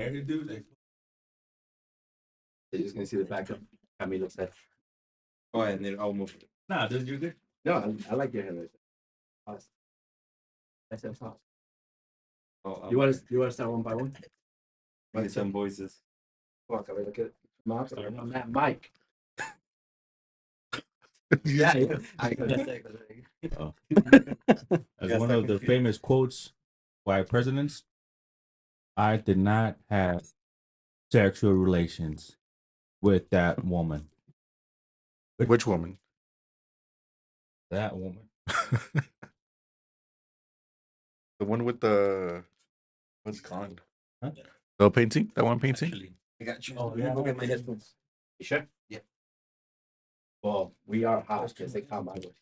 Hey, dude, they're just gonna see the backup. Camilo said. Go ahead, and I'll move. Nah, dude, you're good. No, I like your hair. Awesome. That's awesome. Oh, you want to start one by one? Make some voices. Come on, Camilo, look at Mark. On that mic. Yeah. I gotta say. Oh. As one of the famous quotes by presidents, I did not have sexual relations with that woman. Which woman? That woman. The one with the what's it called? Huh? The painting? That one painting? Actually, I got you. Oh, yeah. Go get my headphones. You sure? Yeah. Well, we are hot because they come my way.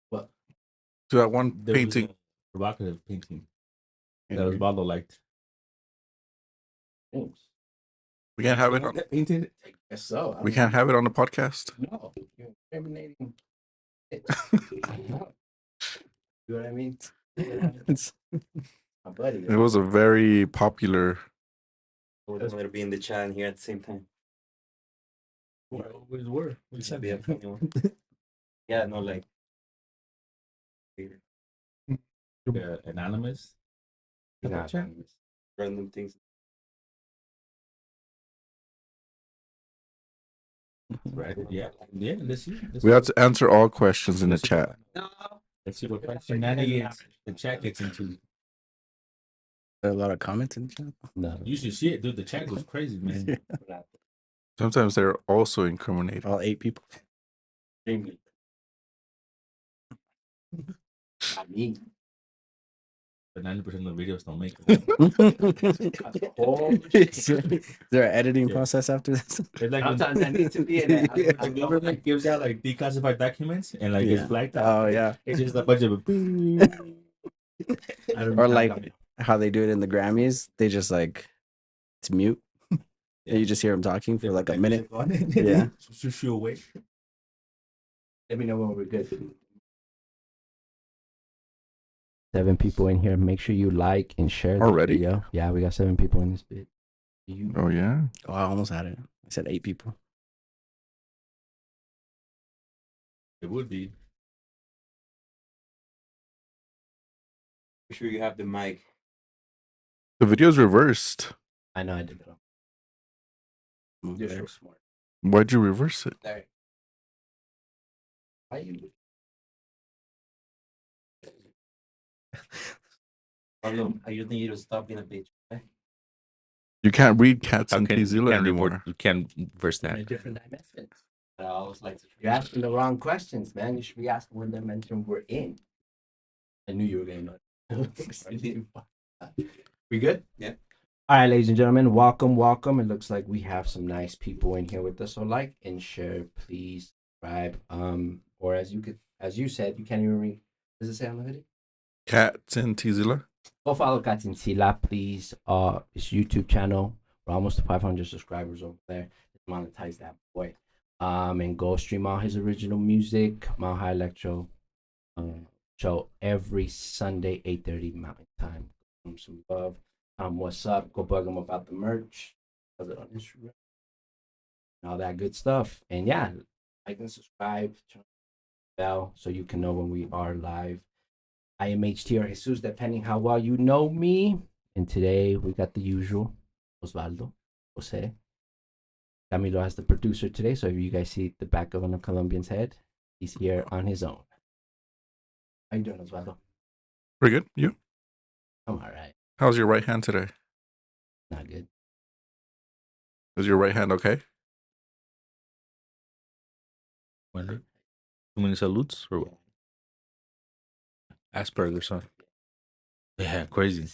What? To that one There was painting. a provocative painting that Osvaldo liked. Thanks. We can't have it on, Painted? I guess so. we can't have it on the podcast. No, you're incriminating. You know what I mean? My buddy. It was a very popular. We're going to be in the chat and here at the same time. We always were. It's gonna be a funny one. Yeah, no, like. Anonymous. Nah, Chat? Random things. Right. Yeah. Yeah. Let's see. We have to answer all questions in the chat. No. Let's see what shenanigans the chat gets into. There are a lot of comments in the chat. No. You should see it, dude. The chat goes crazy, man. Sometimes they're also incriminating. All 8 people. Extremely. I mean, But 90% of the videos don't make it. Is there an editing process after this? It's like when sometimes I need to be in it. the government gives out like declassified documents and like it's blacked out. Oh yeah. It's just a bunch of Or like how they do it in the Grammys. They just like it's mute. And you just hear them talking for like a minute. Yeah. Shoot you away. Let me know when we're good. 7 people in here. Make sure you like and share the Already? video. Yeah, we got 7 people in this bit. Oh yeah. Oh, I almost had it. I said 8 people. It would be. Make sure you have the mic. The video's reversed. I know I did that. You're so smart. Why'd you reverse it? There. Why you? Carlo, I just need you to stop being a bitch. Okay? You can't read Cats How and can- Zilla can't anymore. report- You can't verse In a that. different dimension. I always like to. You're asking the wrong questions, man. You should be asking what dimension we're in. I knew you were going to. We good? Yeah. All right, ladies and gentlemen, welcome, welcome. It looks like we have some nice people in here with us. So like and share, please subscribe. Or as you said, you can't even read. Does it say on the video? Cats and Zilla. Go follow Katinsila, please. His YouTube channel. We're almost to 500 subscribers over there. Monetize that boy. And go stream all his original music, Mile High Electro show every Sunday, 8:30 Mountain Time. Give him some love. What's up? Go bug him about the merch. Does it on Instagram. And all that good stuff. And yeah, like and subscribe. Turn on the bell so you can know when we are live. I am HT or Jesus, depending how well you know me. And today we got the usual Osvaldo, Jose. Camilo as the producer today. So if you guys see the back of a Colombian's head, he's here on his own. How you doing, Osvaldo? Pretty good. You? I'm all right. How's your right hand today? Not good. Is your right hand okay? Too many salutes or what? Asperger's, huh? Yeah, crazy.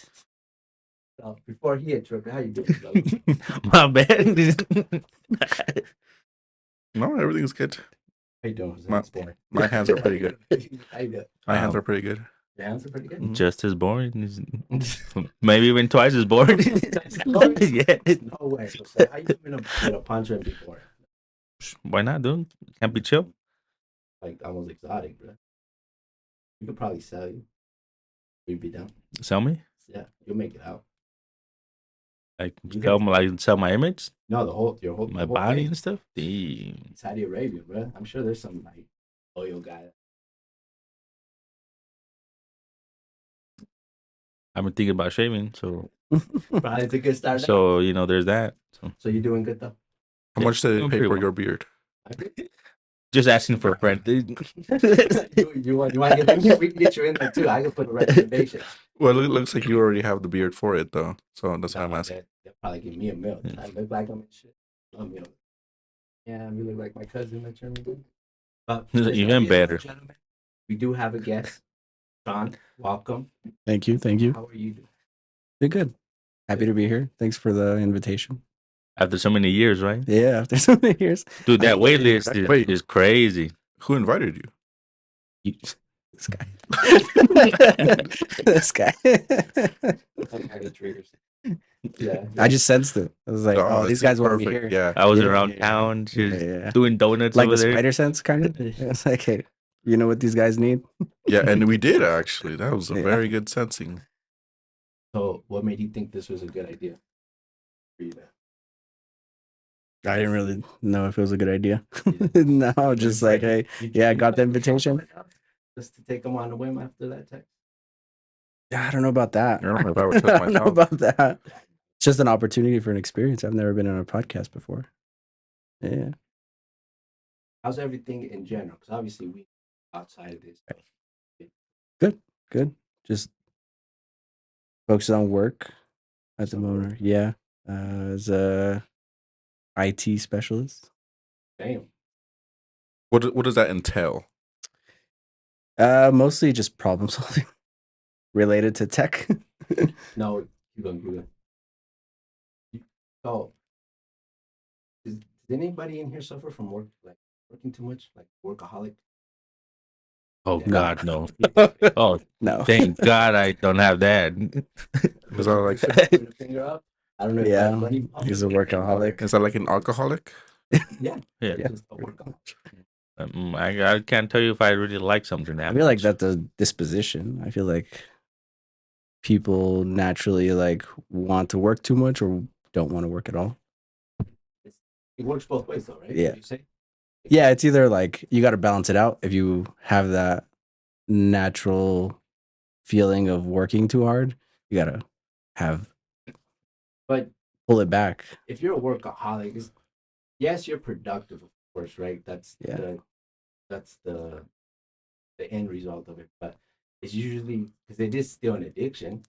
Before he interrupted, how you doing? My bad. No, everything's good. How you doing, Jose? My- It's boring. My hands are pretty good. How you doing? My hands Wow. are pretty good. Your hands are pretty good. Mhm. Just as boring. Maybe even twice as boring. Yeah. No way. So how you been with a puncher before? Why not, dude? Can't be chill. Like almost exotic, bro. You could probably sell you. You'd be down. Sell me? Yeah, you'll make it out. Like You sell my image, No, your whole my the whole body thing. and stuff. Damn. Saudi Arabia, bro. I'm sure there's some like loyal guy. I've been thinking about shaving, so Probably it's a good start. so there's that. So you're doing good though. How Yeah, much did doing it pay pretty for well. your beard? just asking for a friend. you want to get in? We can get you in there too. I can put a recommendation. Well, it looks like you already have the beard for it, though. So that's why I'm Nah, asking. they'll probably give me a meal. Yeah. I look like I'm in shit. Love meal. Yeah, you look like my cousin that you're me. But Even better. gentlemen, we do have a guest. Sean, welcome. Thank you. Thank you. How are you doing? You're good. Happy to be here. Thanks for the invitation. After so many years, right? Yeah, after so many years. Dude, that Wait, wait list wait. is crazy. Who invited you? This guy. This guy. Yeah. I just sensed it. I was like, oh, these it's guys want me perfect. here. Yeah. I was Yeah, around yeah, town, just Yeah. doing donuts Like over the there. spider sense, kind of. It's like, hey, you know what these guys need? Yeah, and we did actually. That was a Yeah. very good sensing. So, what made you think this was a good idea for you? I didn't really know if it was a good idea. No, just like, hey, yeah, I got the invitation. Just to take them on a whim after that text. Yeah, I don't know about that. I don't know if I would I trust don't know myself. about that. It's just an opportunity for an experience. I've never been on a podcast before. Yeah. How's everything in general? Because obviously we outside of this. Good. Just focus on work at the moment. Yeah. As a IT specialist. Damn. What does that entail? Mostly just problem solving related to tech. No, you're going to do it. So, does anybody in here suffer from working too much, like workaholic? Oh Yeah. God, no. Oh, No. thank God I don't have that. Is that like Put your finger up. I don't know. If Yeah, that's money. he's a workaholic. is that like an alcoholic? Yeah. Yeah. It's just a workaholic. I can't tell you if I really like something. That I feel like much. that's a disposition. I feel like people naturally like want to work too much or don't want to work at all. It works both ways, though, right? Yeah. Would you say? Yeah, it's either like you got to balance it out if you have that natural feeling of working too hard. You got to have But pull it back. if you're a workaholic, yes, you're productive, of course, right? That's Yeah. the end result of it. But it's usually because it is still an addiction.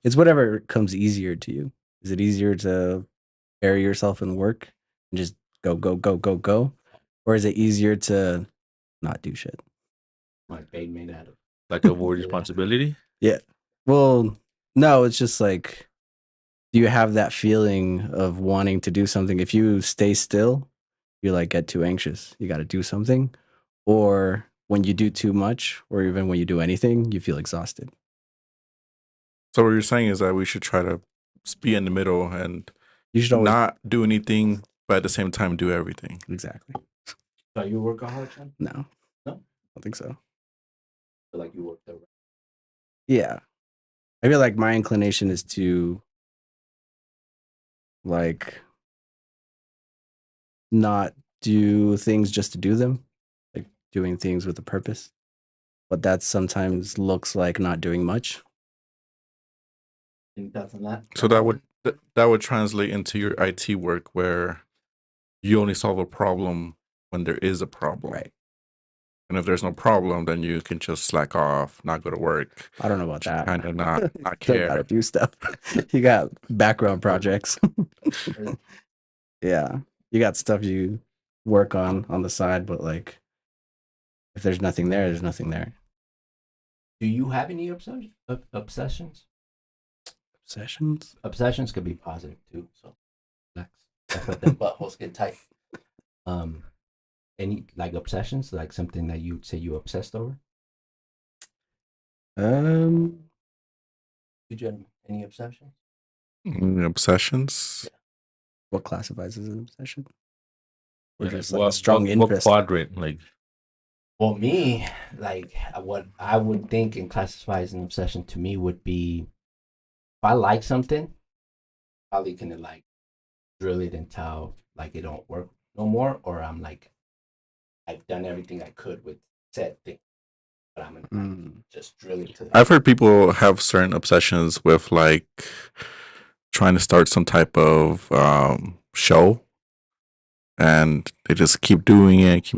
It's whatever comes easier to you. Is it easier to bury yourself in work and just go? Or is it easier to not do shit? Like they made out of. like avoid responsibility. Well, no, it's just like, do you have that feeling of wanting to do something? If you stay still, you like get too anxious. You got to do something. Or when you do too much, or even when you do anything, you feel exhausted. So what you're saying is that we should try to be in the middle and You should always not do anything, but at the same time do everything. exactly. So are you a workaholic, Sean? No, No? I don't think so. Or like you work the Yeah, I feel like my inclination is to like not do things just to do them, like doing things with a purpose. But that sometimes looks like not doing much. Any thoughts on that? So that would translate into your IT work where you only solve a problem when there is a problem. Right. And if there's no problem, then you can just slack off, not go to work, I don't know about that. kind of not Still gotta care. do stuff. You got background projects. Yeah, you got stuff you work on the side, but like, if there's nothing there, there's nothing there. Do you have any obsessions? Obsessions? Obsessions could be positive too. So relax. That's what the buttholes get tight. Any like obsessions, like something that you'd say you obsessed over? Um, Did you have any obsessions? Obsessions. what classifies as an obsession? Or Yeah, just like a strong what interest? quadrant? Like, Well, me, like what I would think and classify as an obsession to me would be if I like something, probably gonna like drill it until like it don't work no more, or I'm like I've done everything I could with said thing, but I'm gonna like, just drill it to. I've heard people have certain obsessions with like trying to start some type of show, and they just keep doing it,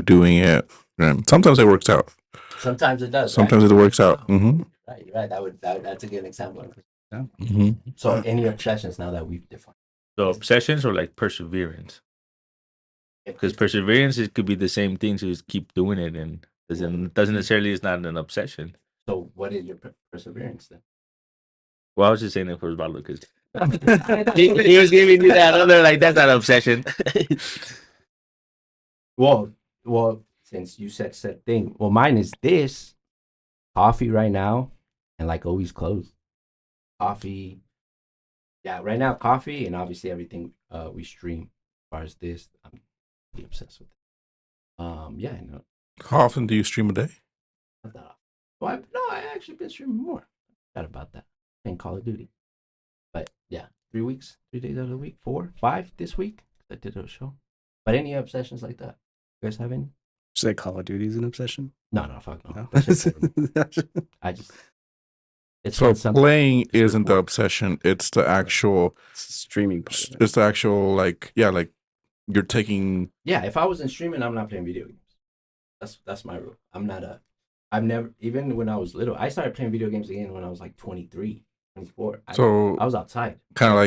and sometimes it works out. Sometimes it does. Sometimes right? it works out. Mm-hmm. Right, you're right. That's a good example. Mm-hmm. So, any obsessions now that we've defined? so obsessions or like perseverance? Because perseverance, it could be the same thing. So just keep doing it, and doesn't necessarily is not an obsession. So, what is your perseverance then? Well, I was just saying it for about because he was giving you that other like that's not an obsession. Well, since you said thing, well, mine is this coffee right now, and like always closed. Coffee, yeah, right now coffee, and obviously everything we stream. As far as this, I'm pretty obsessed with it. Yeah, no, How often do you stream a day? not that often. Well, I actually been streaming more. Forgot about that. Playing Call of Duty, but yeah, 3 weeks, 3 days out of the week, 4, 5 this week. I did a show. But any obsessions like that? You guys have any? Say Call of Duty is an obsession? No, fuck no. No. That shit's over. I just. It's So been something- playing it's isn't the before. obsession; it's the actual. Streaming part of it. It's the actual like like you're taking. Yeah, if I wasn't streaming, I'm not playing video games. That's my rule. I've never, even when I was little, I started playing video games again when I was like 23, 24. So I was outside. kind of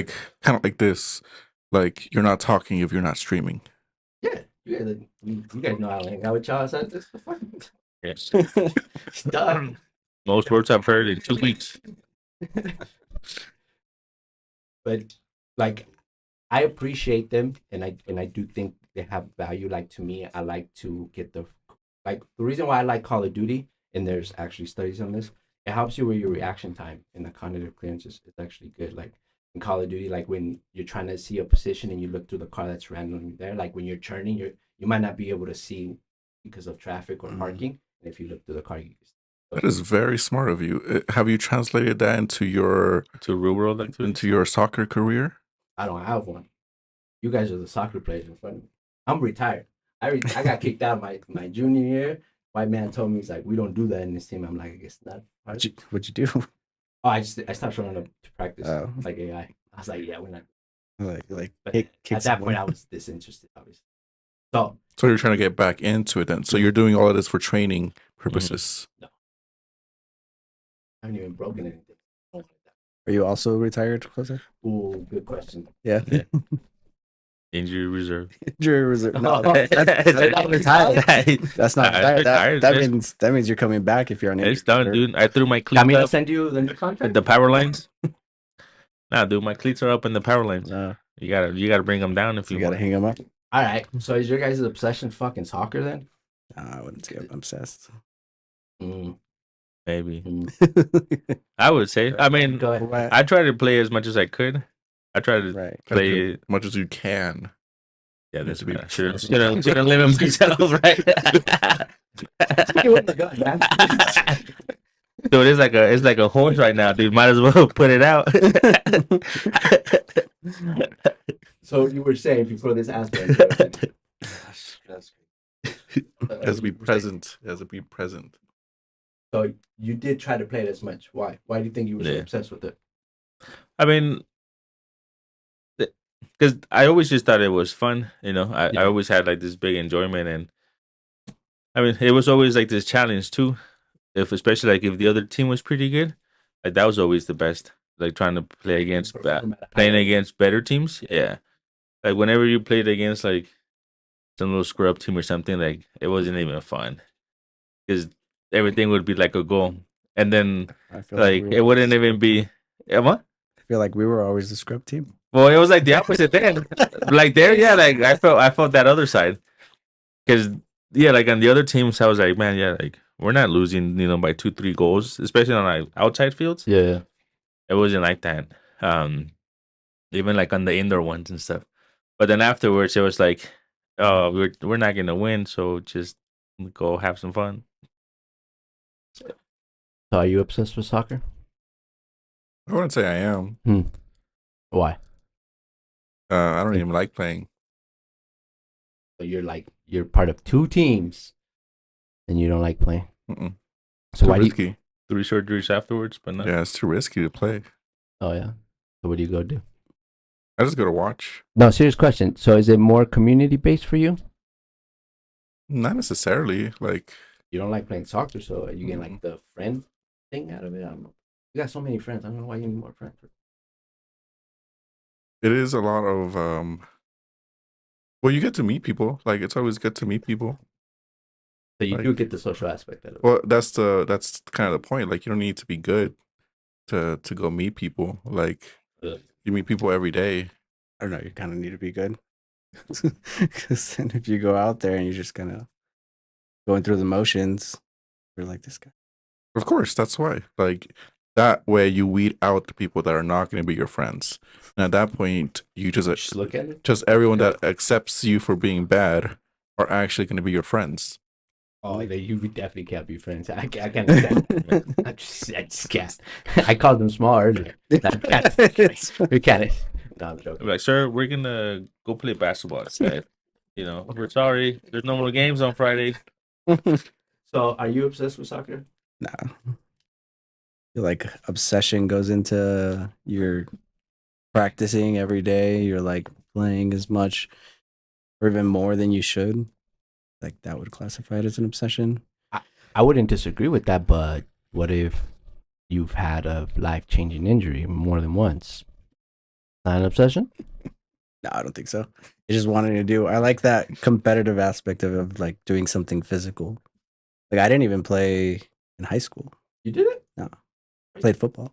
like this, like you're not talking if you're not streaming. Yeah, you guys know how to hang out with y'all outside this. Yes. It's done. Most words I've heard in 2 weeks. But like, I appreciate them, and I do think they have value. Like to me, I like to get the reason why I like Call of Duty, and there's actually studies on this. It helps you with your reaction time and the cognitive clearance is actually good. Like in Call of Duty, like when you're trying to see a position and you look through the car that's randomly there, like when you're turning, you might not be able to see because of traffic or parking. And if you look through the car, you That is very smart of you. Have you translated that into your real world activities? into your soccer career? I don't have one. You guys are the soccer players in front of me. I'm retired. I got kicked out my junior year. White man told me, he's like, we don't do that in this team. I'm like, I guess not. What'd you do? Oh, I stopped showing up to practice Oh. like AI. I was like, yeah, we're not. Like But kick at that point, someone. I was disinterested, obviously. So So you're trying to get back into it then. So you're doing all of this for training purposes. I haven't even broken anything. Are you also retired, Jose? Ooh, good question. Yeah. Injury reserve. Injury reserve. No, That's not retired. That's not Nah, retired. retired, That means you're coming back if you're on It's injured done, reserve. dude. I threw my Got cleats me to up send you the new with contract. the power lines. Nah, dude, my cleats are up in the power lines. No, You gotta bring them down if you you gotta want. hang them up. All right. So is your guys' obsession fucking soccer then? I wouldn't say I'm obsessed. Mm, Maybe mm. I would say. I mean, Go ahead. Right. I tried to play as much as I could. I tried to Right. play. As much as you can. Yeah, that's to be- should limit myself, right? You wouldn't have gone, man. Dude, it's like a horse right now, dude. Might as well put it out. So you were saying before this aspect. As to be present. As to be present. So you did try to play it as much. Why? Why do you think you were so Yeah. obsessed with it? I mean, because I always just thought it was fun. You know, I Yeah. always had like this big enjoyment, and I I mean, it was always like this challenge too. If especially like if the other team was pretty good, like that was always the best. Like trying to play against playing against better teams. Yeah, like whenever you played against like some little screw up team or something, like it wasn't even fun because everything would be like a goal, and then I feel like we it were wouldn't always- even be. What? I feel like we were always the scrub team. Well, it was like the opposite then. Like there, yeah, like I felt that other side. Because yeah, like on the other teams, I was like, man, yeah, like we're not losing, by 2-3 goals, especially on like outside fields. Yeah. It wasn't like that. Even like on the indoor ones and stuff. But then afterwards, it was like, oh, we're not gonna win, so just go have some fun. So are you obsessed with soccer? I wouldn't say I am. Why? I don't even like playing. So you're part of 2 teams, and you don't like playing. Mm-mm. So Too why do you? risky. 3 surgeries afterwards, but no. Yeah, it's too risky to play. Oh yeah. So what do you go do? I just go to watch. No, serious question. So is it more community based for you? Not necessarily. Like, You don't like playing soccer, so you get like the friend thing out of it. I don't know. You got so many friends. I don't know why you need more friends. it is a lot of well, you get to meet people. Like, it's always good to meet people. So you Like- do get the social aspect out of it. Well, that's kind of the point. Like, you don't need to be good to go meet people. Like, Yeah. you meet people every day. I don't know. You kind of need to be good. Because then if you go out there and you're just kind of going through the motions, you're like this guy. Of course, that's why. Like, that way you weed out the people that are not going to be your friends. And at that point, you Just look at it. just everyone that accepts you for being bad are actually going to be your friends. Oh, you definitely can't be friends. I can't understand that. I just can't. I called them small earlier. We can't. No, I'm joking. I'm like, sir, we're gonna go play basketball instead. We're sorry. There's no more games on Friday. So, are you obsessed with soccer? Nah. I feel like obsession goes into your practicing every day. You're like playing as much or even more than you should. Like that would classify it as an obsession. I wouldn't disagree with that, but what if you've had a life-changing injury more than once? Not an obsession? No, I don't think so. It's just wanting to do. I like that competitive aspect of like doing something physical. Like I didn't even play in high school. You did it? No, I played football,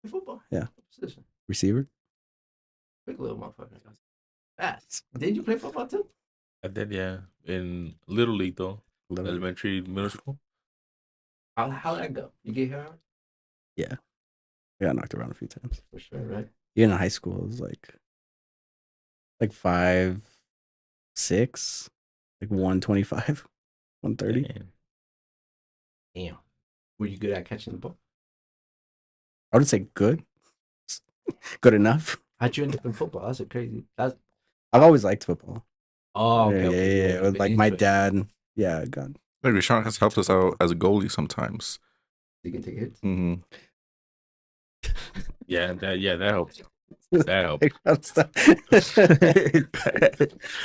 Football? Yeah. Position. receiver. Big little motherfucker. Fast. Did you play football too? I did, yeah. In Little League though, Little- elementary, middle school. How'd that go? You get here I got knocked around a few times. for sure, right? Even in high school, it was like 5'6", like 125, 130. Damn. Damn. Were you good at catching the ball? I would say good, good enough. How'd you end up in football? That's a crazy. That's I've always liked football. oh okay. Yeah. With, like my dad. Yeah, God. Like, Rashawn has helped us out as a goalie sometimes. You can take hits. Hmm. Yeah, that helps. That helps.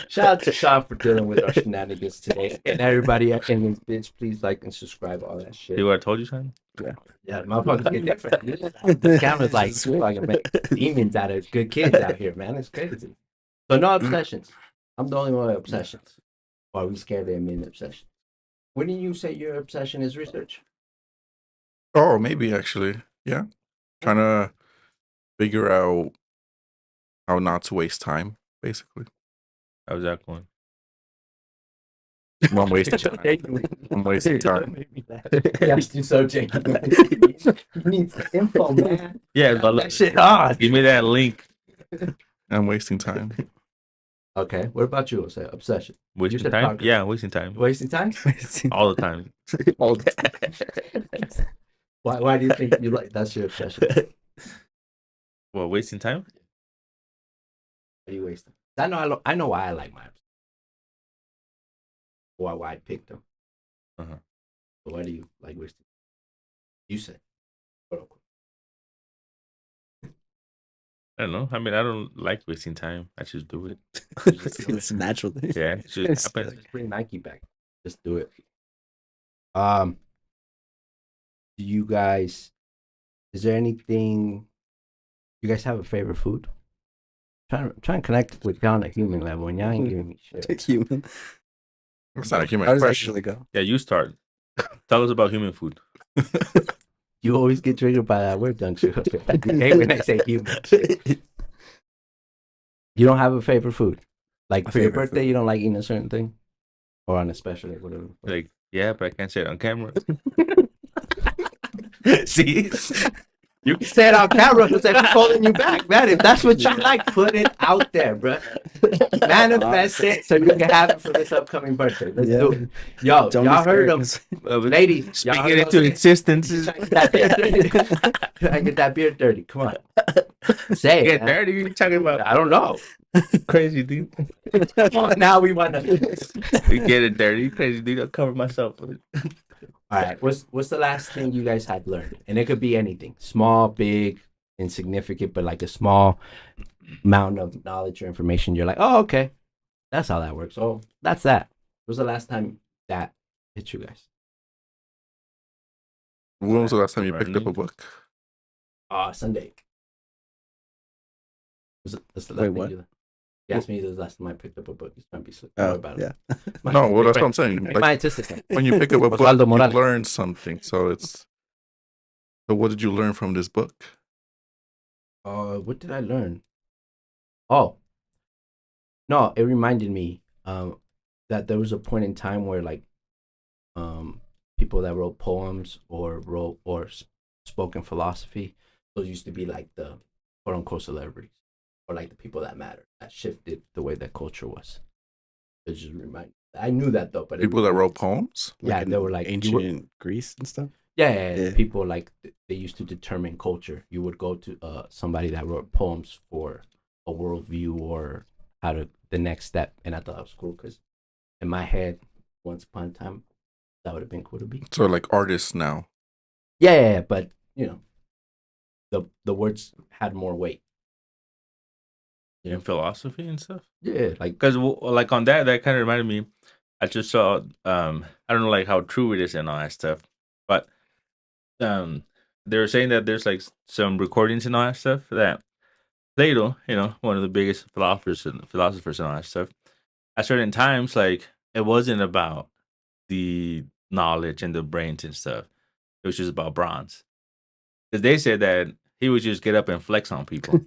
Shout out to Sean for dealing with our shenanigans today. And everybody in this bitch, please like and subscribe, all that shit. See what I told you, son? Yeah, motherfuckers get different. The camera's like fucking make demons out of good kids out here, man. It's crazy. So no obsessions. I'm the only one with obsessions. Or are we scared of admitting obsession? Wouldn't you say your obsession is research? Oh, maybe actually. Yeah. Trying to figure out how not to waste time, basically. How's that going? I'm wasting time. I'm wasting time. Yes, you're so genuine. You need some info, man. Yeah, That shit hard. give me that link. I'm wasting time. Okay, what about you? Say obsession. Wasting said time? progress. Yeah, wasting time. Wasting time? All the time. All day. Why do you think you like that's your obsession? Well, wasting time? Why do you waste them? I know why I like my obsession. Why I picked them. Uh-huh. But why do you like wasting? You said. I don't know. I mean, I don't like wasting time. I just do it. It's a natural thing. Yeah, it just happens. Let's bring Nike back. Just do it. Do you guys? Is there anything? You guys have a favorite food? Trying to connect with y'all on a human level, and y'all ain't giving me shit. Human. It's not a human How does that question. usually go? Yeah, you start. Tell us about human food. You always get triggered by that word, don't you? You hate when I say human. You don't have a favorite food? Like A for your favorite birthday, food. you don't like eating a certain thing? Or on a special day, whatever. Like, yeah, but I can't say it on camera. See? You can say it on camera because I'm calling you back, man. If that's what you like, put it out there, bro. Manifest it so you can have it for this upcoming birthday. Let's do it. Yo, Don't be y'all heard scared, him. 'cause- Ladies, y'all Speak heard it him into say- existence. Trying to get that beard dirty. Trying to get that beard dirty. Come on. Say it. Get man. dirty. You're talking about I don't know. crazy, dude. Come on, now we want to. We get it dirty. You crazy, dude. I'll cover myself. All right. What's the last thing you guys had learned? And it could be anything, small, big, insignificant, but like a small amount of knowledge or information. You're like, oh, okay, that's how that works. Oh, that's that. When was the last time that hit you guys? When was the last time you picked up a book? Sunday. That's the last Wait, thing what? you asked me the last time I picked up a book. This might be so. Oh, about yeah. it. No, well, that's what I'm saying. My Like, autistic. when you pick up a book, Osvaldo you Morales. learn something. So it's. So what did you learn from this book? What did I learn? Oh, no, it reminded me that there was a point in time where like people that wrote poems or spoken philosophy, those used to be like the quote unquote celebrities or like the people that mattered, that shifted the way that culture was. It just reminded. I knew that though, but People that wrote poems? yeah, in they were like ancient Greece and stuff. yeah, Yeah. people like they used to determine culture. You would go to somebody that wrote poems for a worldview or how to the next step, and I thought it was cool because in my head, once upon a time, that would have been cool to be. So like artists now. Yeah, but you know, the words had more weight. In philosophy and stuff. Yeah, like Because like on that kind of reminded me. I just saw. I don't know like how true it is and all that stuff, but they were saying that there's like some recordings and all that stuff that Plato, one of the biggest philosophers and all that stuff, at certain times, like it wasn't about the knowledge and the brains and stuff. It was just about bronze. Because they said that he would just get up and flex on people.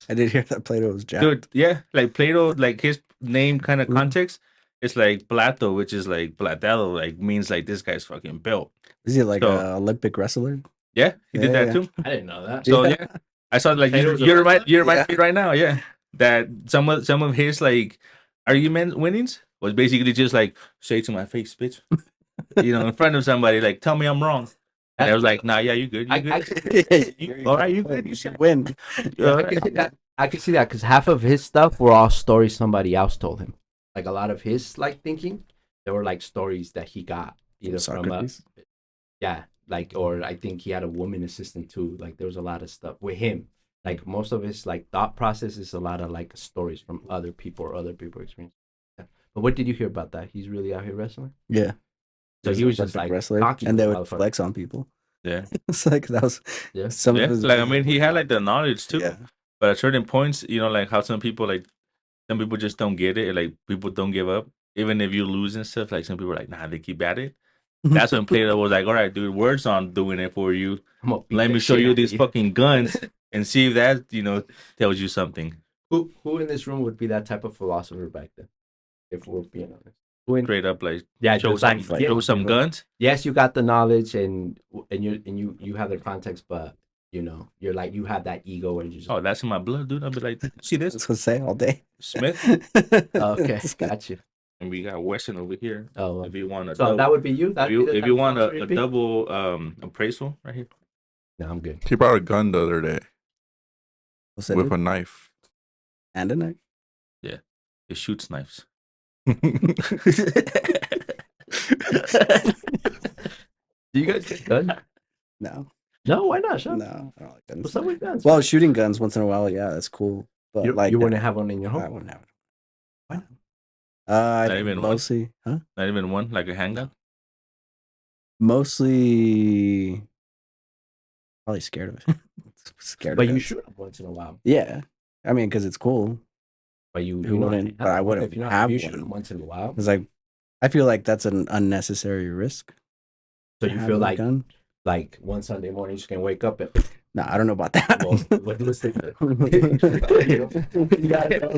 I did hear that Plato was jacked. Dude, yeah, like Plato, like his name kind of context, it's like Plato, which is like platado, like means like this guy's fucking built. Is he like So- a Olympic wrestler? Yeah, he did Yeah, that yeah. too. I didn't know that. So yeah, I saw like Plato's a you remind wrestler? me right now, yeah, that some of his like argument winnings was basically just like say to my face, bitch, in front of somebody, like tell me I'm wrong. And I was like, nah, yeah, you good, you good. All right, you good, you should win. Yeah, I can see that. I can see that because half of his stuff were all stories somebody else told him. Like a lot of his like thinking, they were like stories that he got either from Socrates. yeah, like or I think he had a woman assistant too. Like there was a lot of stuff with him. Like most of his like thought process is a lot of like stories from other people or other people experience. Yeah. But what did you hear about that? He's really out here wrestling. Yeah. So He's he a was just Olympic like wrestler, cocky and they little would motherfucker. flex on people. yeah, It's like that was Yeah. some yeah. of his. Like I mean, he had like the knowledge too, Yeah. but at certain points, like how some people just don't get it. Like people don't give up, even if you lose and stuff. Like some people are like, nah, they keep at it. That's when Plato was like, all right, dude, words aren't doing it for you. I'm gonna beat Let the me show shit you out of these fucking guns and see if that, tells you something. Who in this room would be that type of philosopher back then? If we're being honest. Who in, Straight up, like, yeah, show just like, some, yeah, show some guns. yes, you got the knowledge and you have the context, but you're like you have that ego and you just Oh, that's in my blood, dude. I'll be like, see I this? was gonna say all day. Smith. okay, got you. And we got Weston over here. Oh, If you want a so double, that would be you. That'd be the if type you of want philosopher a you'd be? double appraisal right here. No, I'm good. He brought a gun the other day What's that? with a knife. And a knife. It shoots knives. Do you guys get guns? No, No, why not? Sean? no, I don't like guns. What's up with guns? Well, shooting guns once in a while, yeah, that's cool. But you, like, you wouldn't have one in your I home. wouldn't have it. Why not? I Not even one? mostly, huh? Not even one, like a handgun. Mostly, probably scared of it. Scared But of you it. shoot them once in a while. Yeah, I mean, because it's cool. But you Who know, wouldn't? But I wouldn't if you have shoot them one. once in a while. It's like, I feel like that's an unnecessary risk. So to you have feel a gun. like one Sunday morning you just can wake up and No, I don't know about that. what listen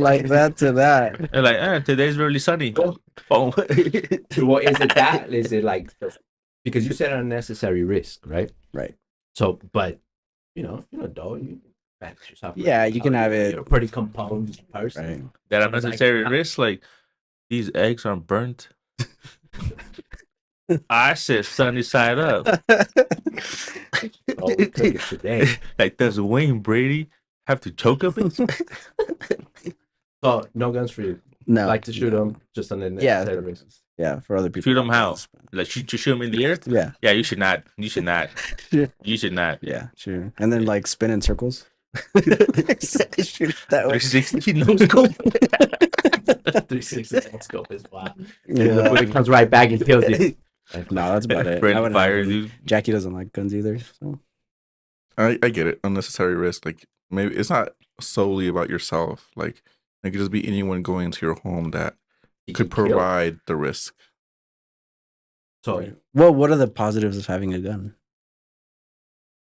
Like that to that. They're like, today's really sunny. Oh. Well, is it that? Is it like because you said unnecessary risk, right? Right. So, but you're an adult. You manage yourself. Yeah, you can have it. You're a pretty composed person. Right. That unnecessary risk, like these eggs aren't burnt. I said sunny side up. Oh, we took it today. Like, does Wayne Brady have to choke up it? So, no guns for you. No. Like to shoot them just on the unnecessary risk. Yeah, for other people. Shoot them how? Like shoot them in the air? Yeah. Yeah, you should not. You should not. You should not. Yeah, sure. And then like spin in circles. Shoot it that way. 360 no scope. 360 scope is wild. Yeah. When it comes right back and kills you. No, that's about it. I Friend wouldn't fire, have any. dude. Jackie doesn't like guns either. So I get it. Unnecessary risk. Like maybe it's not solely about yourself. Like it could just be anyone going into your home that You could can kill. provide the risk. So, well, what are the positives of having a gun?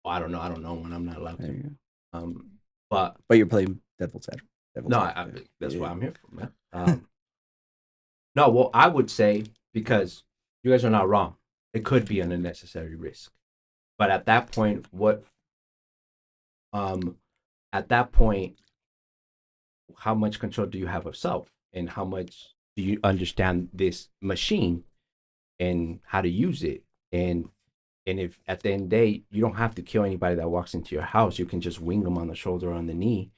I don't know when I'm not allowed There to. you go. But But you're playing devil's advocate. no, that's Yeah. what I'm here for, man. No, well, I would say because you guys are not wrong. It could be an unnecessary risk, but at that point, how much control do you have of self, and how much do you understand this machine and how to use it, and if at the end of the day you don't have to kill anybody that walks into your house, you can just wing them on the shoulder or on the knee.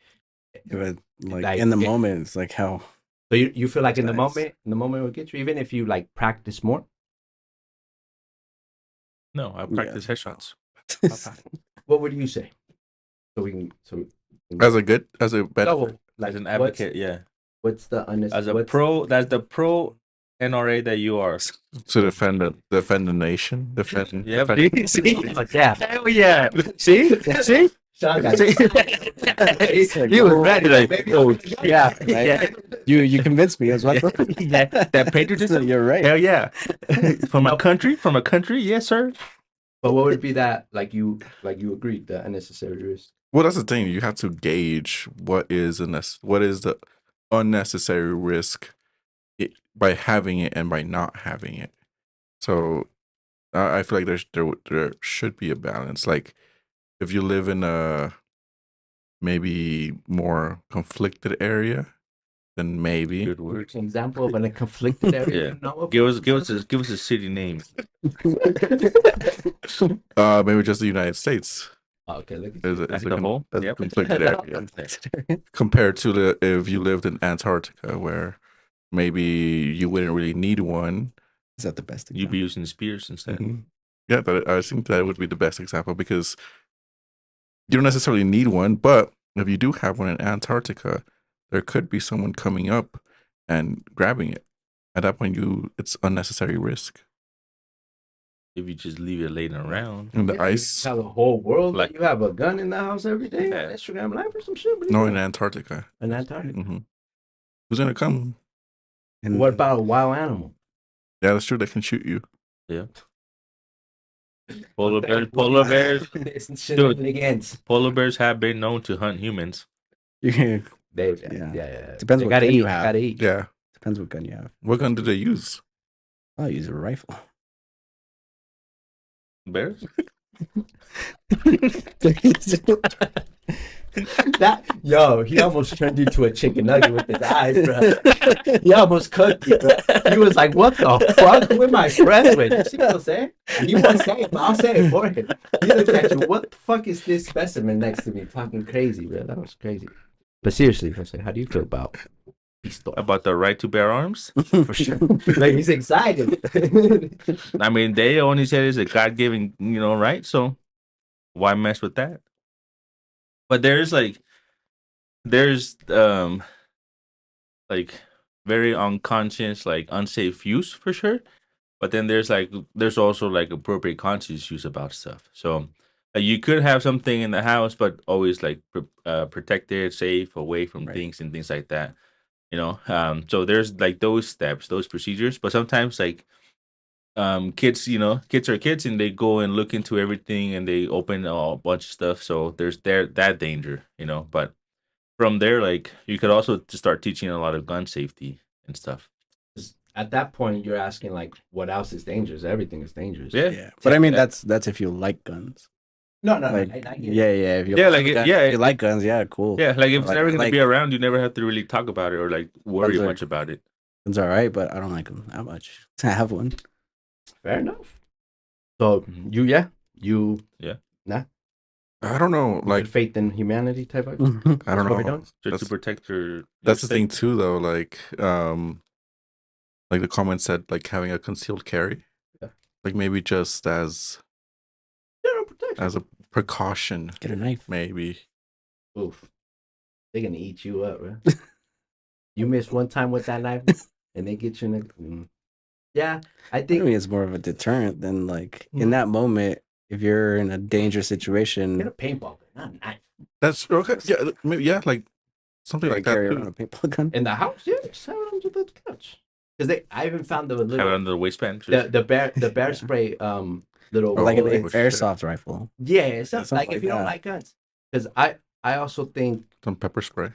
But like Like, in the it- moment, it's like how So you feel like in the Nice. moment it will get you, even if you like practice more. No, I practice headshots. What would you say? So we can As a better double like As an advocate, yeah. What's the As a pro, that's the pro NRA that you are. to defend the nation. Defend. Yeah, defend- see? Oh, yeah. Hell yeah. See? See? Sean got See? He was ready, like, oh, yeah, right? You convinced me. I was about to- Yeah, that patriotism. You're right. Hell yeah. From a country, yes, sir. But what would be that like you agreed the unnecessary risk? Well, that's the thing. You have to gauge what is the unnecessary risk by having it and by not having it. So I feel like there should be a balance. Like if you live in a maybe more conflicted area, then maybe. Good word. An example of a conflicted area. Yeah. You know of? Give us a city name. Maybe just the United States. Oh, okay, look at Is That's the whole. a Yep. conflicted area compared to if you lived in Antarctica, where maybe you wouldn't really need one. Is that the best? You'd be using spears instead. Yeah, I think that would be the best example because you don't necessarily need one, but if you do have one in Antarctica, there could be someone coming up and grabbing it. At that point, it's unnecessary risk. If you just leave it laying around. In the You ice, tell the whole world Like- you have a gun in the house every day Yeah. on Instagram Live or some shit. What do no, you in got? Antarctica. In Antarctica. hmm Who's gonna come? And What about a wild animal? Yeah, that's true. They can shoot you. Yeah. Polar bears. It's shenanigans. Polar bears have been known to hunt humans. you They, Yeah. yeah. Depends They what gotta gun eat. you have. Gotta eat. Yeah. depends what gun you have. What gun do they use? I'll use a rifle. Bears? He almost turned into a chicken nugget with his eyes, bro. He almost cooked you, bro. He was like, "What the fuck? Who am I friends with?" You see what I'm saying? He won't say it, but I'll say it for him. He looked at you. What the fuck is this specimen next to me talking crazy, bro? That was crazy. But seriously, Jose, how do you feel about pistola? About the right to bear arms? For sure. Like he's excited. I mean, they only said it's a God-given, right? So why mess with that? But there's very unconscious, like unsafe use for sure. but then there's also like appropriate conscious use about stuff. So you could have something in the house, but always like protected, safe, away from Right. things and things like that. So there's like those steps, those procedures, but sometimes like kids, kids are kids and they go and look into everything and they open a bunch of stuff. So there's that danger, but from there, like you could also just start teaching a lot of gun safety and stuff. At that point, you're asking like, what else is dangerous? Everything is dangerous. Yeah, but I mean that's if you like guns. No, Like, I get it. yeah. If you Yeah, like like, guns, yeah, if you like guns, yeah, cool. Yeah, like if it's Like, never gonna like- be around, you never have to really talk about it or like worry Guns are- much about it. Guns are alright, but I don't like them that much. I have one. Fair enough. So you I don't know. like Like faith in humanity type of. I don't what we know. don't? Just to That's- protect your That's the thing state. too, though. Like the comment said, like having a concealed carry, Yeah. like maybe just as General protection. a precaution, Get a knife. maybe. Oof. They're gonna eat you up, right? You miss one time with that knife, and they get you in the. Yeah, I I think mean, it's more of a deterrent than like in that moment. If you're in a dangerous situation, get a paintball gun, not a knife. That's okay. Yeah, maybe, yeah, like something like that carry too. around a paintball gun. In the house, yeah, just have it under the couch. Because I even found the Have it little under the waistband. the bear spray little Oh, Like an holy shit. airsoft rifle. yeah, it's not, Something like if like you don't that. like guns. Because I also think Some pepper spray.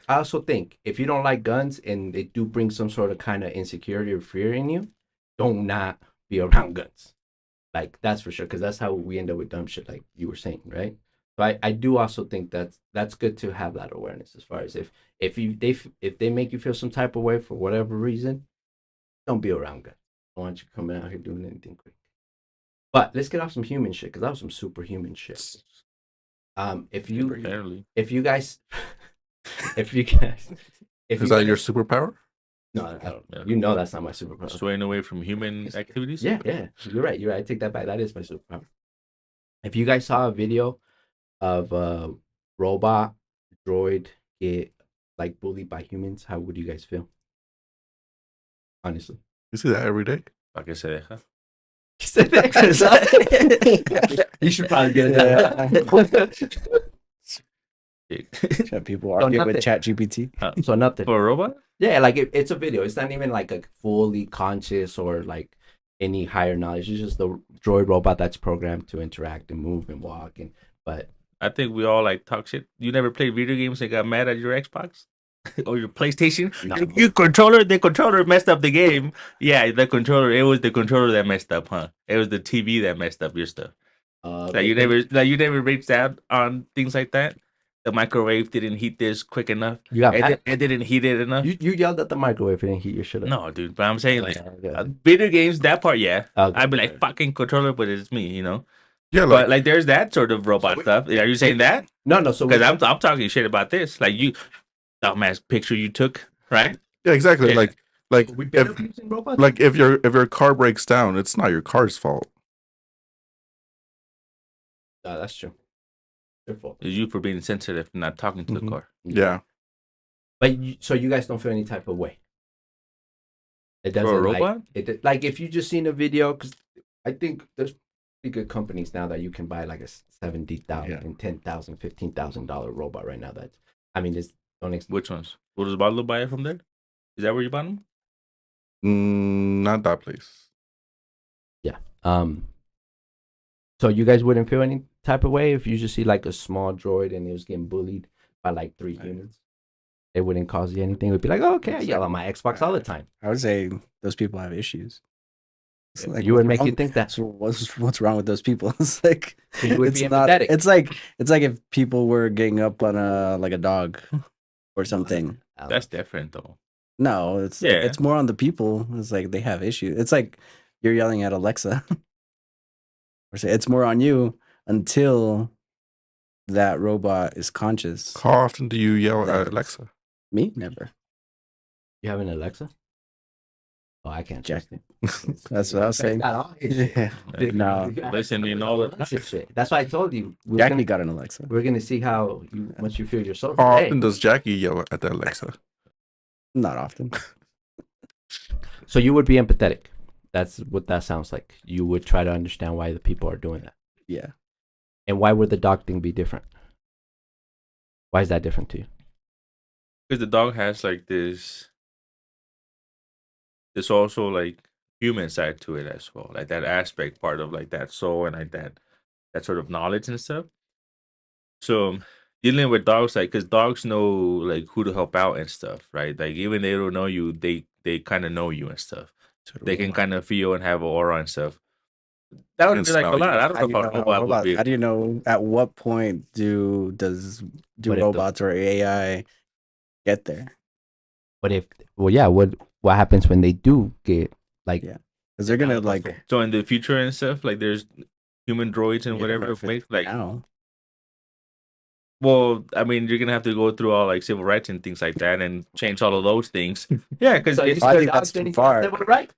if you don't like guns and they do bring some sort of kind of insecurity or fear in you, don't not be around guns. Like that's for sure, because that's how we end up with dumb shit, like you were saying, right? So I do also think that's good to have that awareness as far as if they make you feel some type of way for whatever reason, don't be around guns. I don't want you coming out here doing anything quick. But let's get off some human shit, because that was some superhuman shit. If you guys Is that your superpower? no, I don't. Yeah. You know that's not my superpower. Swaying away from human activities. Yeah, you're right. I take that back. That is my superpower. If you guys saw a video of a robot droid get like bullied by humans, how would you guys feel? Honestly. You see that every day. Pa que se deja. You should probably get it. Chat people argue with nothing. Chat GPT. So nothing. For a robot? Yeah, like it's a video. It's not even like a fully conscious or like any higher knowledge. It's just the droid robot that's programmed to interact and move and walk. But I think we all like talk shit. You never played video games and got mad at your Xbox or your PlayStation? No. The controller messed up the game. Yeah, it was the controller that messed up, huh? It was the TV that messed up your stuff. You never reached out on things like that. The microwave didn't heat this quick enough. It didn't heat it enough. You yelled at the microwave and didn't heat your shit up. No, dude. But I'm saying like Yeah. video games, that part, yeah. Okay. I'd be like fucking controller, but it's me, Yeah, But like, there's that sort of robot stuff. Are you saying that? No. So Because I'm talking shit about this. Like you, dumbass picture you took, right? yeah, exactly. Yeah. Like we better if be using robots. like if your car breaks down, it's not your car's fault. No, that's true. Your fault. It's you for being sensitive and not talking to the Mhm. car. Yeah. But so you guys don't feel any type of way. It doesn't For a robot? like if you just seen a video, because I think there's pretty good companies now that you can buy like a $70,000 Yeah. and $10,000, $15,000 robot right now. That's don't Which ones? What does Barlow buy it from there? Is that where you bought them? Not that place. So you guys wouldn't feel any type of way if you just see like a small droid and it was getting bullied by like 3 humans? It wouldn't cause you anything. It would be like, oh, okay, I yell on my Xbox all the time. I would say those people have issues. It's like, You would what's make you wrong- think that. So what's wrong with those people? It's like So you would it's be not. empathetic. It's like if people were getting up on a dog or something. That's different though. No, it's Yeah. it's more on the people. It's like they have issues. It's like you're yelling at Alexa. Or say it's more on you until that robot is conscious. How often do you yell at Alexa? Me? Never. You have an Alexa? Oh, I can't. Jack. trust it. That's what I was saying. Got all his shit. Yeah. No. Listen, you know what? That's his shit. That's why I told you. Jackie got an Alexa. We're gonna see how much you feel your social. How Hey, often does Jackie yell at the Alexa? Not often. so you would be empathetic. That's what that sounds like. You would try to understand why the people are doing that. Yeah. And why would the dog thing be different? Why is that different to you? Because the dog has like this also like human side to it as well, like that aspect part of like that soul and like that sort of knowledge and stuff. So dealing with dogs, like, because dogs know like who to help out and stuff, right? Like even they don't know you, they kind of know you and stuff. They can kind of feel and have an aura and stuff. That would Can be like a smell lot. you. I don't How know do if you a know how robot would be. How do you know at what point do But if the- robots or AI get there? What if? Well, yeah. What happens when they do get like? Yeah. Because they're gonna like So in the future and stuff, like there's human droids and yeah, whatever. but if it's Like, now. well, I mean, you're gonna have to go through all like civil rights and things like that and change all of those things. Yeah, because So you it's I said think dogs that's too didn't far. get civil right?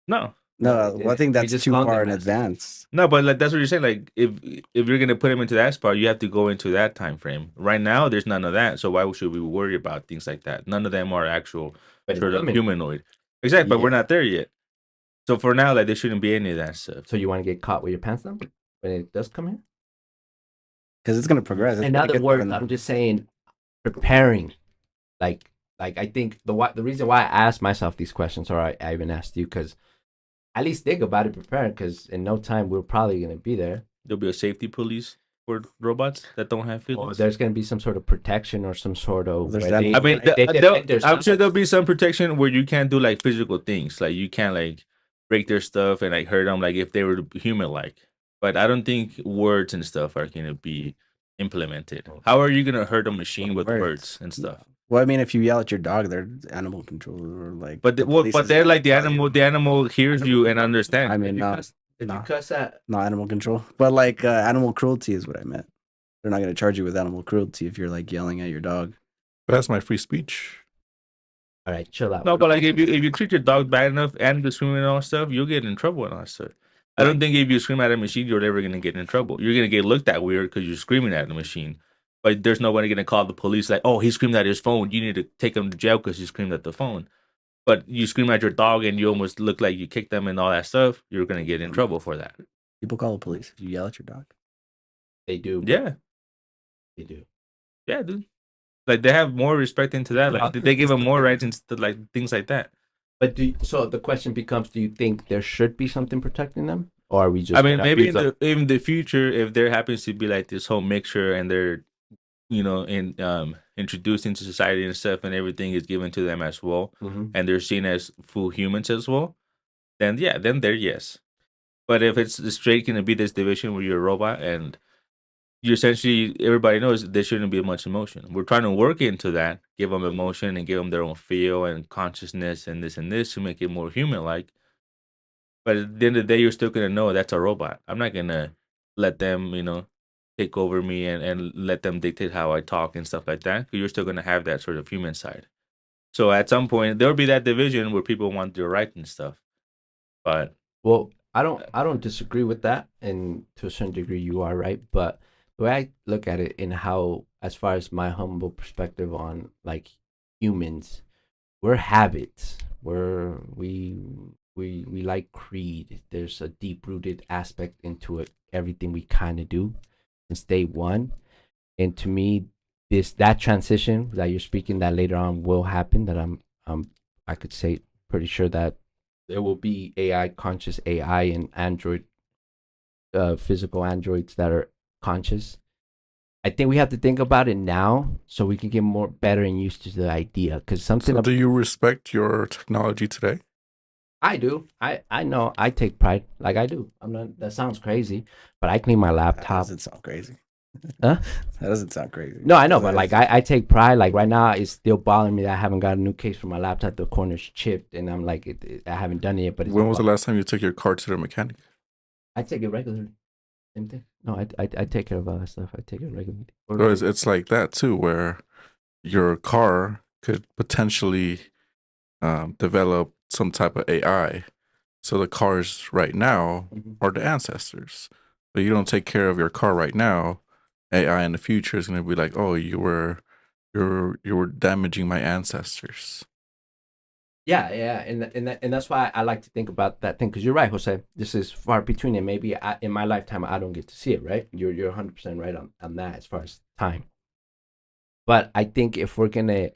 no, No, they well, I didn't. think We that's just too cloned far them in as- advance. no, but like that's what you're saying. Like if you're gonna put him into that spot, you have to go into that time frame. Right now, there's none of that. So why should we worry about things like that? None of them are actual But it's sort of coming. humanoid. Exactly, but we're Yeah. not there yet. So for now, like there shouldn't be any of that stuff. So you want to get caught with your pants down when it does come in? Because it's gonna progress. It's In gonna other get words, even- I'm just saying, preparing. Like I think the reason why I asked myself these questions, or I even asked you, because at least think about it, prepare, because in no time we're probably gonna be there. There'll be a safety police for robots that don't have Or feelings. there's gonna be some sort of protection or some sort of. There's where that- they- I mean, they defend I'm themselves. sure there'll be some protection where you can't do like physical things, like you can't like break their stuff and like hurt them, like if they were human like. But I don't think words and stuff are gonna be implemented. How are you gonna hurt a machine with words and stuff? Well, I mean, if you yell at your dog, they're animal control or like. But the well, police but is they're gonna like the tell you. animal. The animal hears you and understands. I mean, If you no, cuss- if no. you cuss at not animal control, but like animal cruelty is what I meant. They're not gonna charge you with animal cruelty if you're like yelling at your dog. But that's my free speech. all right, chill out. No, but like if you treat your dog bad enough and the screaming and all that stuff, you'll get in trouble and all that stuff. I don't think if you scream at a machine, you're ever gonna get in trouble. You're gonna get looked at weird because you're screaming at the machine. But there's nobody gonna call the police like, oh, he screamed at his phone. You need to take him to jail because he screamed at the phone. But you scream at your dog and you almost look like you kicked them and all that stuff. You're gonna get in trouble for that. People call the police if you yell at your dog. They do. Yeah, They do. yeah, dude. Like they have more respect into that. Like they give them more rights and like things like that. But so the question becomes: do you think there should be something protecting them, or are we just? I mean, gonna maybe use them? in the future, if there happens to be like this whole mixture and they're, introduced into society and stuff, and everything is given to them as well, Mhm. and they're seen as full humans as well, then yeah, then they're yes. But if it's straight going to be this division where you're a robot and you essentially everybody knows there shouldn't be much emotion. We're trying to work into that, give them emotion and give them their own feel and consciousness and this to make it more human-like. But at the end of the day, you're still gonna know that's a robot. I'm not gonna let them, take over me and let them dictate how I talk and stuff like that. 'Cause you're still gonna have that sort of human side. So at some point, there'll be that division where people want their right and stuff. But Well, I don't disagree with that, and to a certain degree, you are right. But the way I look at it, in how, as far as my humble perspective on like humans, we're habits. We like creed. There's a deep rooted aspect into it. Everything we kind of do since day one, and to me, that transition that you're speaking that later on will happen. That I could say pretty sure that there will be AI, conscious AI, and Android, physical androids that are conscious. I think we have to think about it now so we can get more better and used to the idea. Because something So do you respect your technology today? I do. I know. I take pride. Like I do. I'm not. That sounds crazy, but I clean my That laptop. doesn't sound crazy. Huh? That doesn't sound crazy. No, I know, but like I take pride. Like right now, it's still bothering me that I haven't got a new case for my laptop. The corner's chipped, and I'm like, I haven't done it yet. But it's When was the last time you took your car to the mechanic? I take it regularly. Same thing. No, I take care of all that stuff. I take it regularly. So it's like that too, where your car could potentially develop some type of AI. So the cars right now Mhm. are the ancestors. But you don't take care of your car right now, AI in the future is going to be like, oh, you were damaging my ancestors. Yeah, and that's why I like to think about that thing, because you're right, Jose. This is far between, and maybe in my lifetime I don't get to see it. Right? You're 100% right on that as far as time. But I think if we're gonna,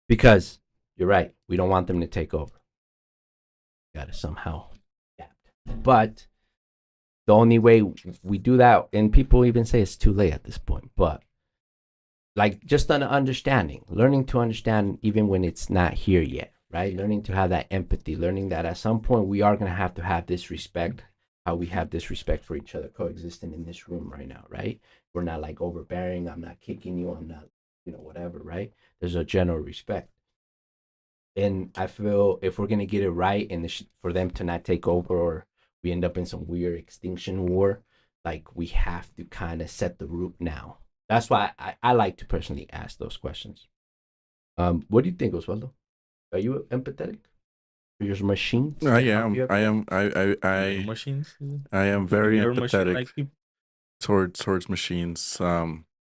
because you're right, we don't want them to take over. Got to somehow adapt. But the only way we do that, and people even say it's too late at this point, but like just an understanding, learning to understand even when it's not here yet, right? Learning to have that empathy, learning that at some point we are going to have this respect, how we have this respect for each other coexisting in this room right now, right? We're not like overbearing. I'm not kicking you. I'm not, whatever, right? There's a general respect. And I feel if we're going to get it right and for them to not take over or we end up in some weird extinction war, like we have to kind of set the root now. That's why I like to personally ask those questions. What do you think, Osvaldo? Are you empathetic for your machines? I am. Machines. I am very Your machine, empathetic like people. towards machines.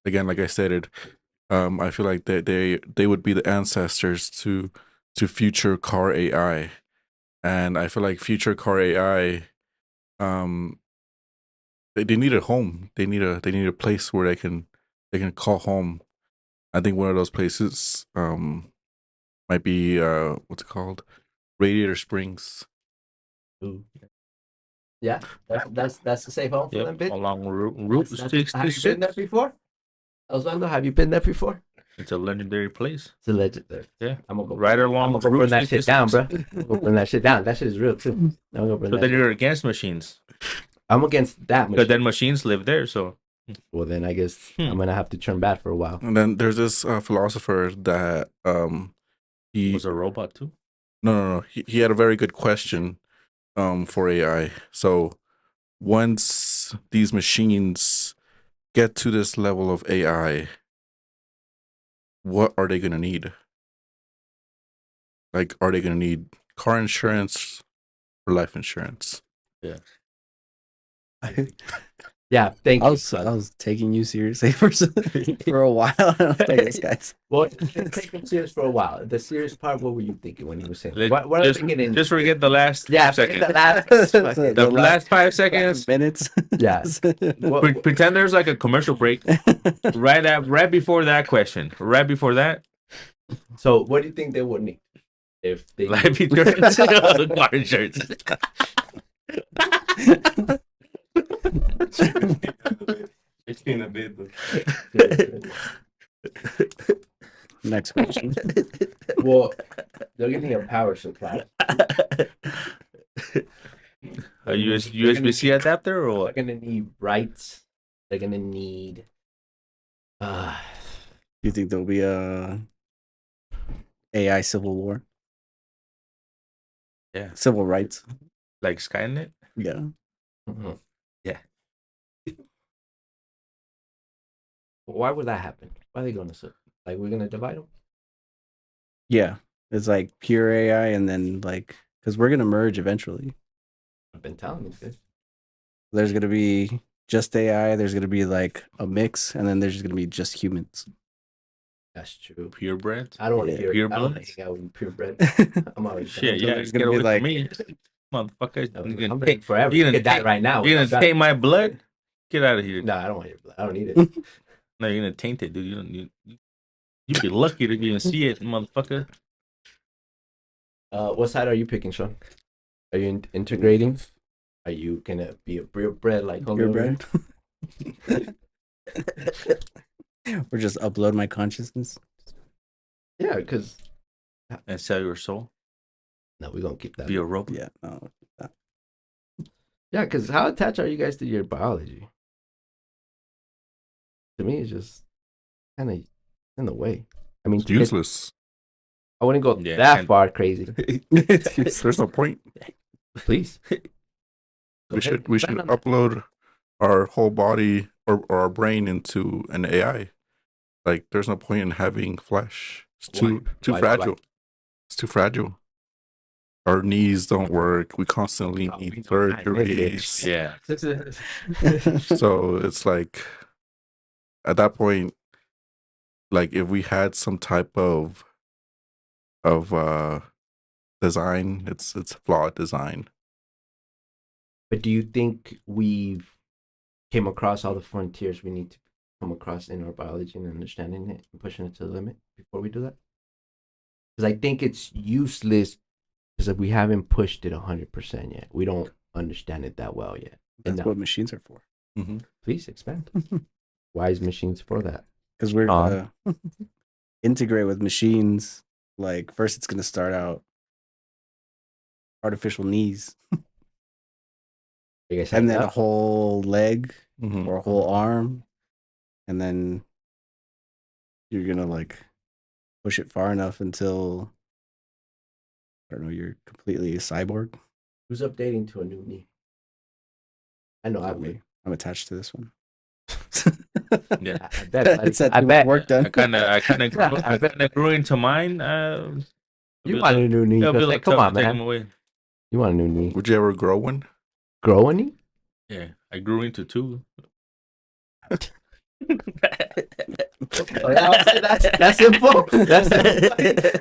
Again, like I stated, I feel like they would be the ancestors to future car AI, and I feel like future car AI, they need a home. They need a place where they can call home. I think one of those places might be what's it called, Radiator Springs. Ooh. Yeah, that's a safe home for them, bitch. Along Route Have you 66. been there before? Osvaldo, have you been there before? It's a legendary place. It's a legendary. Yeah, I'm gonna go right along I'm gonna Route burn that shit 66. down, bro. I'm gonna burn that shit down. That shit is real too. I'm gonna burn So that then shit. you're against machines, I'm against that because machine. then machines live there. So Well, then I guess I'm gonna have to turn bad for a while. And then there's this philosopher that he was a robot too. no, he had a very good question for AI. So once these machines get to this level of AI, what are they going to need? Like, are they going to need car insurance or life insurance? Yeah. Yeah, thank I you. was taking you seriously for a while. I was like, this guy's Well, take him serious for a while. The serious part, what were you thinking when he was saying? Let- What just, I'm thinking in? just forget the last Yeah, 5 seconds. the last. The last 5 seconds. minutes. Yeah. What, Pretend there's like a commercial break right before that question. Right before that, so, what do you think they would need if they? life insurance, car insurance. Next question. Well, they're getting a power supply. A USB-C adapter or They're what? gonna need rights. They're gonna need. You think there'll be a AI civil war? Yeah, Civil rights. like Skynet. Yeah. mhm. Yeah. Why would that happen? Why are they gonna like we're gonna divide them? Yeah. It's like pure AI and then like because we're gonna merge eventually. I've been telling you this. There's gonna be just AI, there's gonna be like a mix, and then there's just gonna be just humans. That's true. Purebred. I don't want to Yeah. hear. Pure I don't blood? hang out with purebred. I'm already Shit, So yeah, there's get gonna be away like- from me, motherfucker. I'm You're gonna been take, forever. you're You gonna get that take- right now. you're gonna take my blood. Get out of here. No, I don't want your blood. I don't need it. No, you're gonna taint it, dude. You don't. You'd be lucky to even see it, motherfucker. What side are you picking, Sean? Are you integrating? Are you gonna be a purebred like homie over Purebred. Or just upload my consciousness. here? Yeah, because And sell your soul. no, we're gonna keep that. Be a robot. Yeah. No. Yeah, because how attached are you guys to your biology? To me, it's just kind of in the way. I mean, It's useless. I wouldn't go Yeah, that and- far crazy. There's no point. Please. Go We should ahead. we should Expand on that. upload our whole body or our brain into an AI. Like, there's no point in having flesh. It's too Why? fragile. It's too fragile. Our knees don't work. We constantly Oh, need we don't have surgeries. Yeah. So it's like, at that point, like if we had some type of design. It's flawed design. But do you think we've came across all the frontiers we need to come across in our biology and understanding it and pushing it to the limit before we do that? Because I think it's useless because we haven't pushed it 100% yet. We don't understand it that well yet. That's And what machines are for. Mm-hmm. please expand. Why is machines for that? Because we're integrate with machines. Like first, it's gonna start out artificial knees, and then a whole leg Mm-hmm. or a whole arm, and then you're gonna like push it far enough until I don't know, you're completely a cyborg. Who's updating to a new knee? I know I Not would. me. I'm attached to this one. Yeah. I bet. buddy. It's had I too much bet. work done. I kind of grew into mine. You want a new knee? It'll be Jose? like Come tough on, to take them man. away. You want a new knee? Would you ever grow one? Grow a knee? Yeah, I grew into 2. That's simple. That's simple.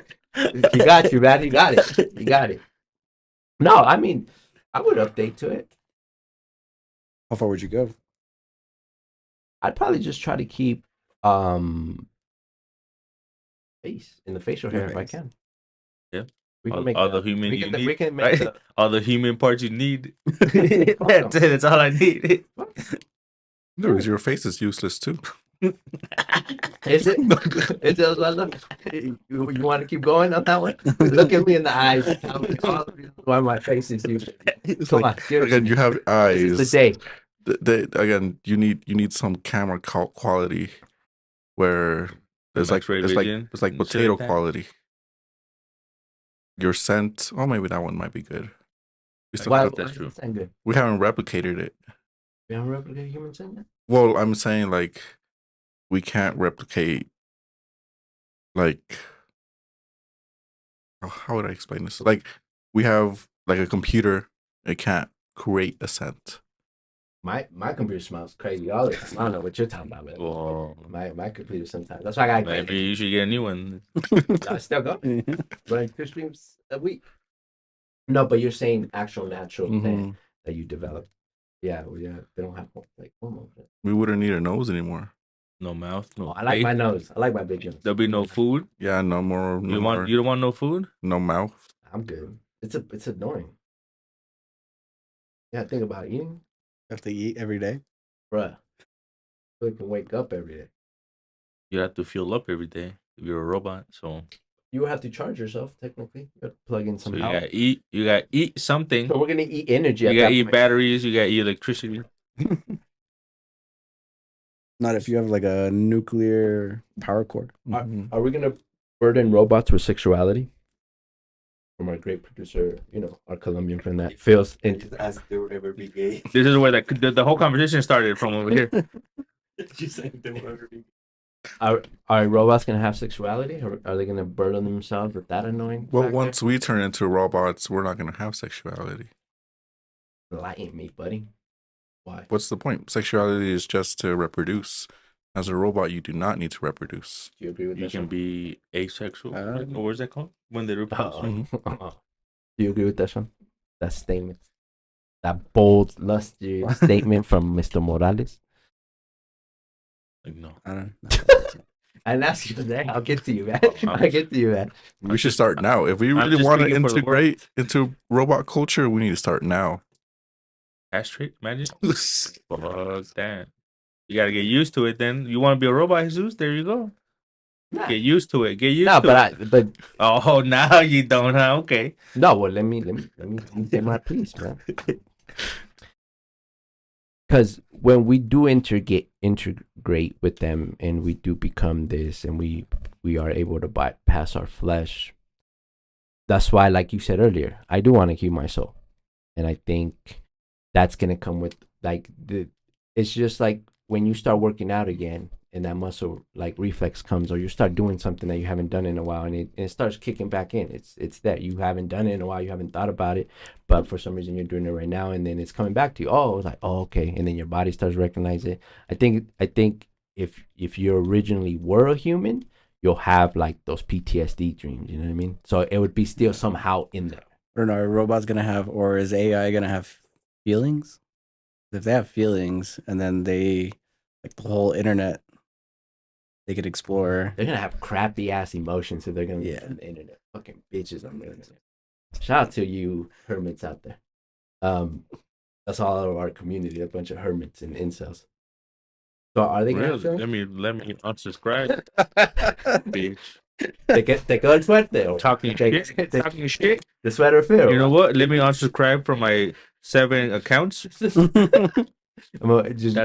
He got you, man. He got it. He got it. No, I mean, I would update to it. How far would you go? I'd probably just try to keep face in the facial hair if I face. can. Yeah. We can all, make all the, the human we you can, need. we can make right? the, All the human parts you need. That's it. That's all I need. No, because your face is useless too. Is it? Is it Osvaldo? You want to keep going on that one? Look at me in the eyes. Tell me all the reasons why my face is useless. It's Come like, on, seriously. again, you have eyes. This is the day. Again, you need some camera quality where there's Some like X-ray it's like vision it's like and shit potato like that. quality. Your scent, oh, maybe that one might be good. We still Why? have, that's true. That's good. we haven't replicated it. We haven't replicated human scent yet? Well, I'm saying like we can't replicate like how would I explain this? Like we have like a computer, it can't create a scent. My computer smells crazy all the time. I don't know what you're talking about, man. Whoa. My computer sometimes. That's why I got Maybe you should get a new one. I still go. Running 2 streams a week. No, but you're saying actual natural thing that you develop. Yeah, well, yeah, they don't have like hormones. We wouldn't need a nose anymore. No mouth. No. Oh, I like face. my nose. I like my big nose. There'll be no food. Yeah, no more. No You don't want no food? no mouth. I'm good. It's annoying. Yeah, think about eating, Have to eat every day. bruh. We can wake up every day. You have to fuel up every day if you're a robot. So You have to charge yourself technically. You have to plug in some you power. gotta eat. You gotta eat something. So we're gonna eat energy. You at gotta that eat point. batteries. You gotta eat electricity. Not if you have like a nuclear power cord. Are we gonna burden robots with sexuality? From our great producer, our Colombian friend that feels into Just ask if they would ever be gay. This is where the whole conversation started from over here. You said if they would ever be gay. Are robots gonna have sexuality? Or are they gonna burden themselves with that annoying? Well, factor? once we turn into robots, we're not gonna have sexuality. Enlighten me, buddy. Why? What's the point? Sexuality is just to reproduce. As a robot, you do not need to reproduce. Do you agree with You that? can be asexual. Or what is that called? When they reproduce. Do you agree with that, Sean? That statement, that bold, lusty statement from Mr. Morales. Like no. I don't know. And that's you there. I'll get to you, man. Oh, I'll get to you, man. We should start now. If we I'm really just want to speaking for the world. integrate into robot culture, we need to start now. Castrate? Imagine. Fuck that. You gotta get used to it. Then you want to be a robot, Jesus? There you go. Nah. Get used to it. Get used No, to it. but Oh, now you don't, huh? Okay. no. Well, let me say my piece, man. Because when we do integrate with them, and we do become this, and we are able to bypass our flesh. That's why, like you said earlier, I do want to keep my soul, and I think that's gonna come with it's just like when you start working out again, and that muscle like reflex comes, or you start doing something that you haven't done in a while, and it starts kicking back in. It's that you haven't done it in a while, you haven't thought about it, but for some reason you're doing it right now, and then it's coming back to you. Oh, it's like, oh, okay, and then your body starts recognizing it. I think if you originally were a human, you'll have like those PTSD dreams. You know what I mean? So it would be still somehow in there. I don't know. Are robots gonna have, or is AI gonna have feelings? If they have feelings, and then they like the whole internet, they could explore. They're gonna have crappy ass emotions, so they're gonna be on the internet. Fucking bitches, I'm gonna say. Shout out to you hermits out there. That's all of our community, a bunch of hermits and incels. So are they gonna have Really? feelings? Let me unsubscribe, bitch. Te quedó el suerte. Or Talking shit. Talking shit. The sweater feel. You know what? Let me unsubscribe from my 7 accounts. Just so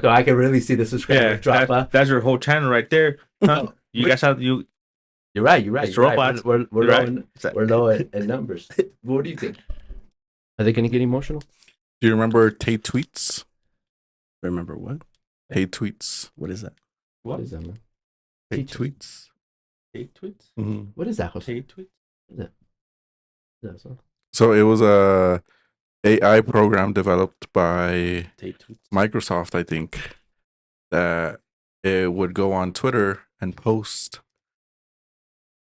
I can really see the subscriber drop. That's your whole channel right there. Huh? You guys have you. You're right. You're right. It's robots. We're You're low. right. We're low in numbers. What do you think? Are they gonna get emotional? Do you remember Tate Tweets? Remember what? Tate Tweets. What is that? What is that, man? Tate Teach us. Tweets. Tate tweets. Mm-hmm. What is that, Jose? Tate tweets. What is that, son? So it was a AI program developed by Tate tweets. Microsoft, I think, that it would go on Twitter and post,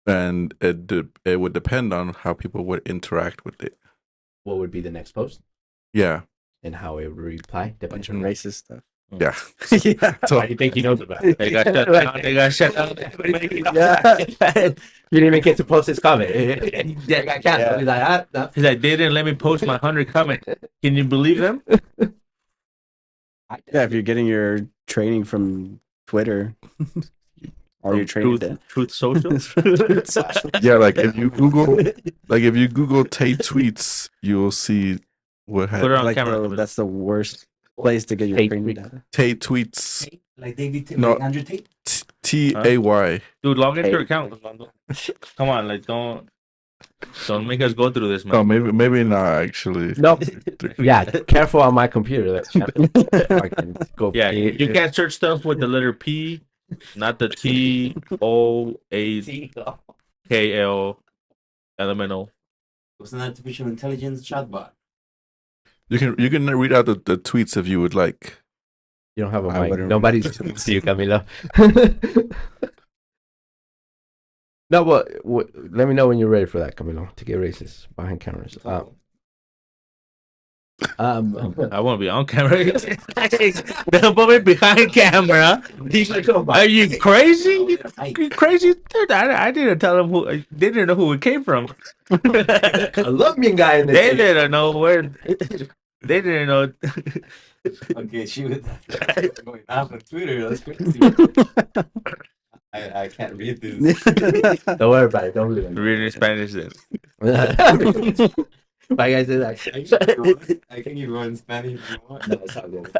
and it would depend on how people would interact with it. What would be the next post Yeah, and how it would reply? A bunch of racist stuff. yeah. Yeah. So Why do you think he knows about it? They got shut down. They got shut down. Yeah. You didn't even get to post his comment. Yeah, got canceled. He's like, no. He's like, they didn't let me post my 100 comment. Can you believe them? Yeah, if you're getting your training from Twitter, all your training Truth Social. yeah, like if you Google Tate Tweets, you'll see what Put it on like camera. that's the worst place to get your Tate training tweets. data. Tate Tweets. Like David, No. like Andrew Tate. TAY. Dude, log into your account. Come on, like don't make us go through this, man. No, maybe not actually. No. Yeah, careful on my computer. That's I can go. Yeah, you can't search stuff with the letter P, not the TOAKL elemental. It's an artificial intelligence chatbot. You can read out the tweets if you would like. You don't have a I mic. wouldn't Nobody's listening to you, Camilo. No, but let me know when you're ready for that, Camilo, to get racist behind cameras. I won't be on camera. Don't put me behind camera. Are you crazy? You crazy? Dude, I didn't tell them who. They didn't know who it came from. Colombian guy in They didn't know where. They didn't know. Okay, she was going off on Twitter. That's crazy. I can't read this. Don't worry about it. Don't read it. Reading in Spanish then. My guy said that. I can give you one in Spanish if you want. No, it's all good. It's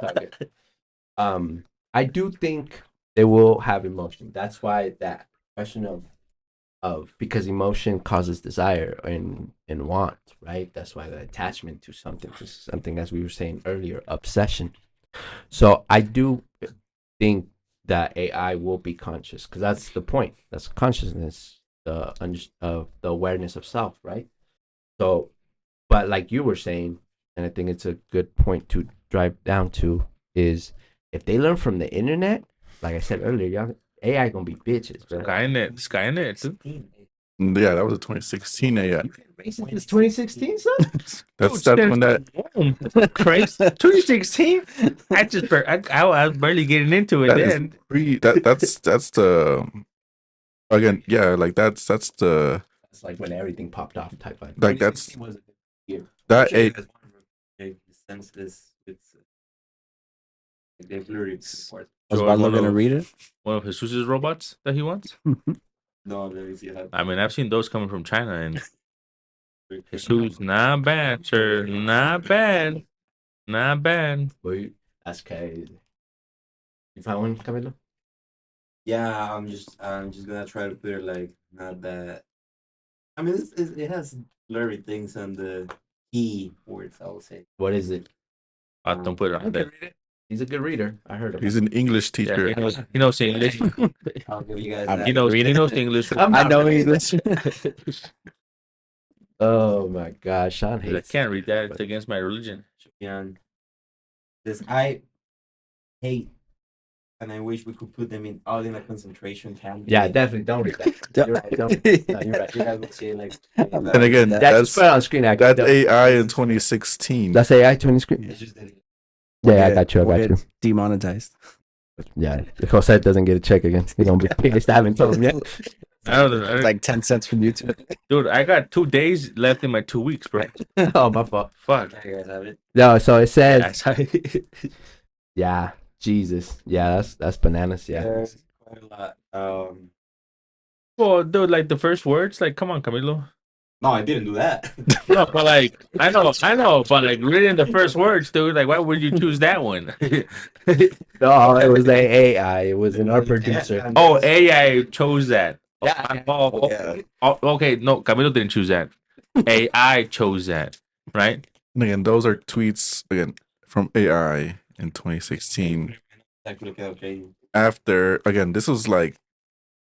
all good. I do think they will have emotion. That's why that question of because emotion causes desire and want, right? That's why the attachment to something, as we were saying earlier, obsession. So I do think that AI will be conscious because that's the point. That's consciousness, the awareness of self, right? So, but like you were saying, and I think it's a good point to drive down to is if they learn from the internet, like I said earlier, AI gonna be bitches, bro. Skynet. Yeah, that was a 2016 AI. It's 2016, son. That's when that. Crazy. 2016. I was barely getting into it That is then. that's the again, yeah, like that's the It's like when everything popped off type of. like that's 2016 was a good year. that Actually, a it has one of the senseless. It's they blurry parts. Was Sure, Barlow one gonna of- read it? One of Jesus' robots that he wants. No, let me see that. I mean, I've seen those coming from China, and Jesus, not bad, sir. Not bad. Not bad. Wait, that's crazy. You found one, Camilo? Yeah, I'm just gonna try to put it like not that. I mean, it has blurry things on the key words. I would say. What is it? Don't put it on there. He's a good reader. I heard him. he's an English Yeah, teacher. he knows English. I'll give you guys. I'm- that. He knows English. I know English. Oh my gosh, Sean I hates. can't read that. It's against my religion. Sufyan. This I hate and I wish we could put them all in a concentration camp. Yeah, definitely. Don't read that. You're right. Don't. No, you're right. You guys would see like. And again, Yeah, that's just put it on screen. Actually. that's AI in 2016. That's AI 20 screen. It's just that Yeah, I got you. I We'll got you. get demonetized. Yeah, if Jose doesn't get a check again, he's gonna be pissed. I haven't told him yet. I don't know. Like 10 cents from YouTube. Dude, I got 2 days left in my 2 weeks, bro. Oh, my fault. Fuck. you guys have it. No, so it says, Yeah, sorry. yeah, Jesus, yeah, that's bananas. Yeah, There's quite a lot. Well, dude, like the first words, like, come on, Camilo. No, I didn't do that. No, but like, I know, but like, reading the first words, dude, like, why would you choose that one? no, it was the AI. It wasn't our producer. Oh, AI chose that. Yeah. Okay, no, Camilo didn't choose that. AI chose that, right? And again, those are tweets again from AI in 2016. After again, this was like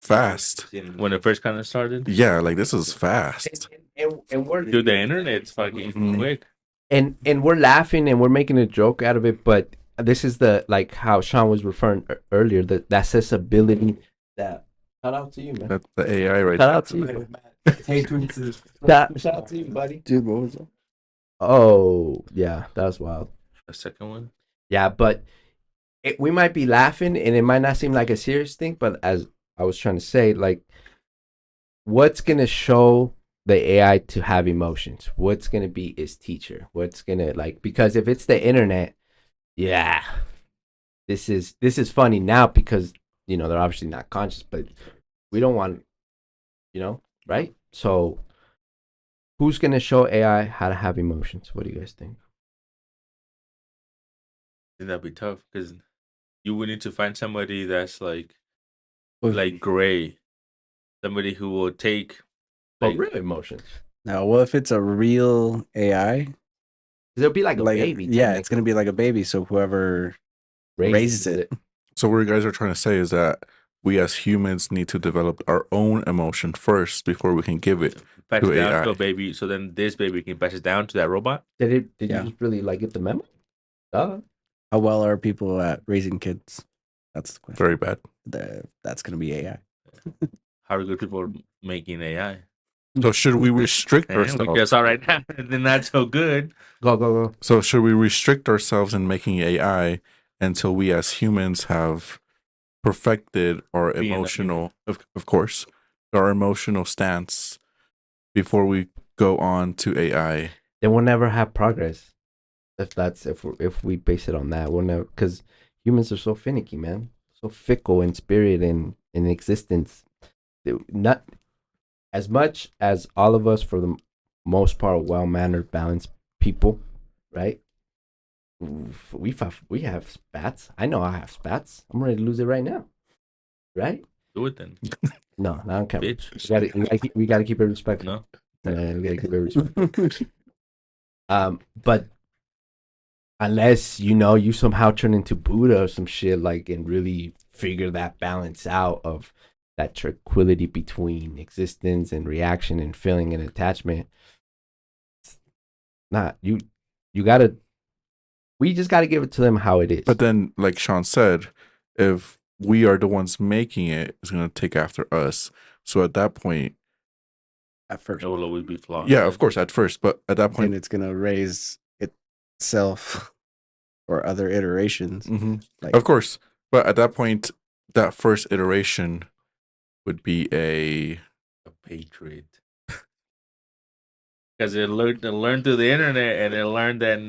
fast. When it first kind of started. Yeah, like this is fast. And we're Dude, the internet's fucking quick. and we're laughing and we're making a joke out of it, but this is the like how Sean was referring earlier, the accessibility. That shout out to you, man. That's the AI right Shout there. out to you. Hey, tweets. Shout out to you, buddy. Dude, what was that? Oh yeah, that was wild. The second one. Yeah, but we might be laughing and it might not seem like a serious thing, but as I was trying to say, like, what's gonna show the AI to have emotions? What's gonna be its teacher? What's gonna like, because if it's the internet, yeah, this is funny now because you know they're obviously not conscious, but we don't want, you know, right? So who's gonna show AI how to have emotions? What do you guys think? I think that'd be tough because you would need to find somebody that's like Well, gray, somebody who will take. But real emotions. Now, what if it's a real AI? It'll be like a baby. Yeah, it's gonna be like a baby. So whoever raises it. So what you guys are trying to say is that we as humans need to develop our own emotion first before we can give it Pass to it down AI. to a baby, so then this baby can pass it down to that robot. Did Yeah. you just really like get the memo? How well are people at raising kids? That's the question. Very bad. That's gonna be AI. How are good people making AI? So should we restrict And we ourselves? guess all right now, then not so good. Go. So should we restrict ourselves in making AI until we as humans have perfected our Being a emotional, of course, our emotional stance before we go on to AI? Then we'll never have progress. If we base it on that, we'll never, because humans are so finicky, man, so fickle in spirit and in existence. Not as much as all of us, for the most part, well-mannered, balanced people, right? We have spats. I know I have spats. I'm ready to lose it right now, right? Do it then, No, I don't care. bitch. We gotta keep it respectful. No, Yeah, we gotta keep it respectful. But unless you somehow turn into Buddha or some shit, like, and really figure that balance out of that tranquility between existence and reaction and feeling and attachment. We just gotta give it to them how it is. But then, like Sean said, if we are the ones making it, it's going to take after us. So at that point, At first, it will always be flawed. yeah, of course, at first, but at that and point, it's gonna raise itself or other iterations. mhm, Like, of course, but at that point, that first iteration would be a patriot. Because they learn through the internet, and they learn that,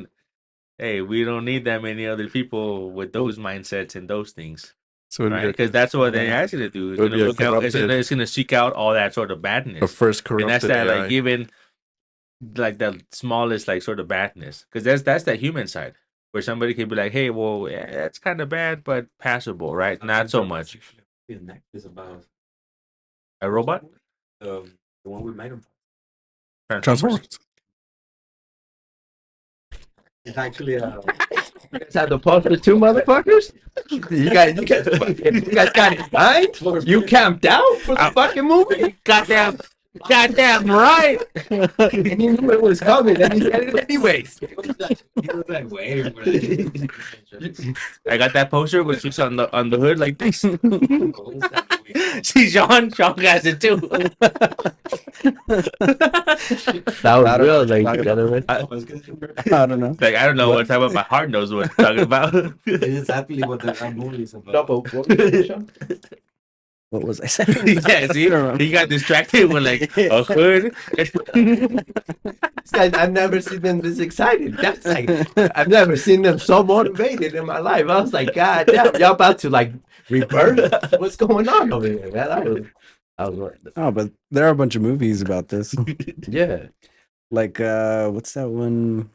hey, we don't need that many other people with those mindsets and those things, so it'd right? Because that's what they ask you to do. It's It'll gonna be a look out. corrupted- It's gonna seek out all that sort of a badness, first and that's corrupted that AI. like even like the smallest like sort of badness. Because that's that human side where somebody can be like, hey, well, yeah, that's kind of bad, but passable, right? Not so much. Is about A robot. the one with Megan. Transformers. It's actually a. You guys have the poster too, motherfuckers. You guys got it signed. You camped out for the fucking movie. Goddamn, Goddamn right. And he knew it was coming, and he said it anyways. He was like waiting for it. I got that poster with she's on the hood like this. What was that movie called? See, Sean has it too. That was I don't know real, what you're like talking gentlemen. I was gonna I don't know. Like I don't know what type of my heart knows what I'm talking about. It's actually what that movie is about. No, but what was it, Sean? What was I saying? Yeah, see, he got distracted with like a hood. I've never seen them this excited. That's like I've never seen them so motivated in my life. I was like, God damn, y'all about to like rebirth? What's going on over here, man? I was Oh, but there are a bunch of movies about this. yeah. Like what's that one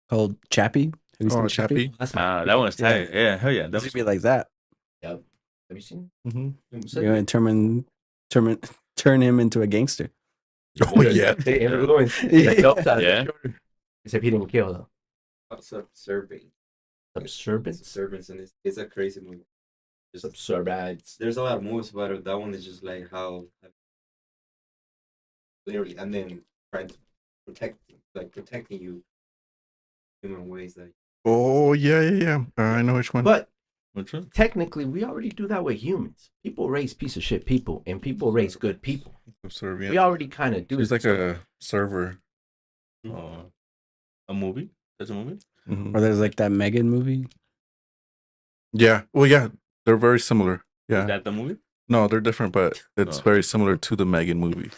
called? Chappie? Have you seen Oh, Chappie. That's my That one's tight. Yeah, hell yeah. It's gonna be like that. Have you seen? Mm-hmm. You're gonna turn him into a gangster. Oh yeah. The influence. Yeah. Except he didn't kill though. Subservient. Subservience. Subservience, and it's a crazy movie. Just, Subservience. there's a lot of movies about it. That one is just like how literally, and then trying to protecting you human ways that. Oh yeah. I know which one. But Which one? technically, we already do that with humans. People raise piece of shit people, and people raise good people. Subservient. We already kind of do. He's like a server. Oh, a movie? That's a movie? Mhm. Or there's like that Megan movie. Yeah. Well, yeah. They're very similar. Is Yeah. that the movie? No, they're different, but it's Oh. very similar to the Megan movie.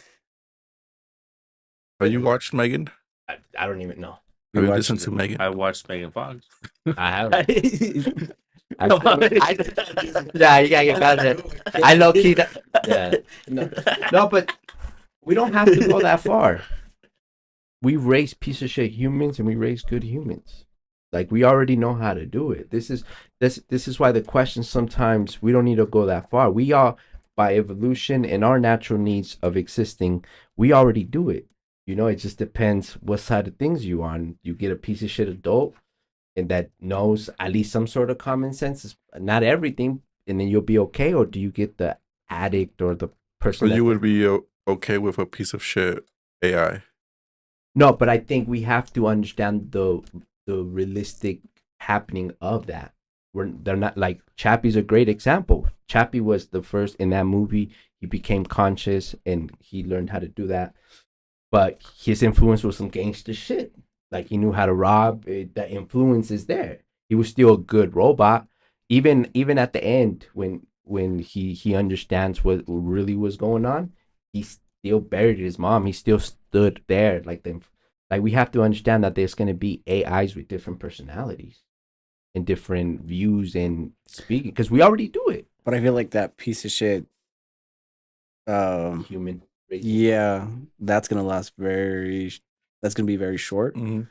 Have you watched Megan? I don't even know. Have you watched listened to Megan? I watched Megan Fox. I haven't. Come on. Yeah, you gotta get past that. I low key. Yeah. No, but we don't have to go that far. We raise piece of shit humans, and we raise good humans. Like we already know how to do it. This is why the question sometimes we don't need to go that far. We are by evolution and our natural needs of existing. We already do it. You know, it just depends what side of things you on. You get a piece of shit adult and that knows at least some sort of common sense. It's not everything, and then you'll be okay. Or do you get the addict or the person? So you would be okay with a piece of shit AI? No, but I think we have to understand the realistic happening of that. They're not like Chappie's a great example. Chappie was the first in that movie. He became conscious and he learned how to do that. But his influence was some gangster shit. Like he knew how to rob. The influence is there. He was still a good robot. Even at the end, when he understands what really was going on, he still buried his mom. He still stood there. Like we have to understand that there's going to be AIs with different personalities and different views and speaking, because we already do it. But I feel like that piece of shit. Human race. Yeah, that's gonna last that's gonna be very short. Mm-hmm.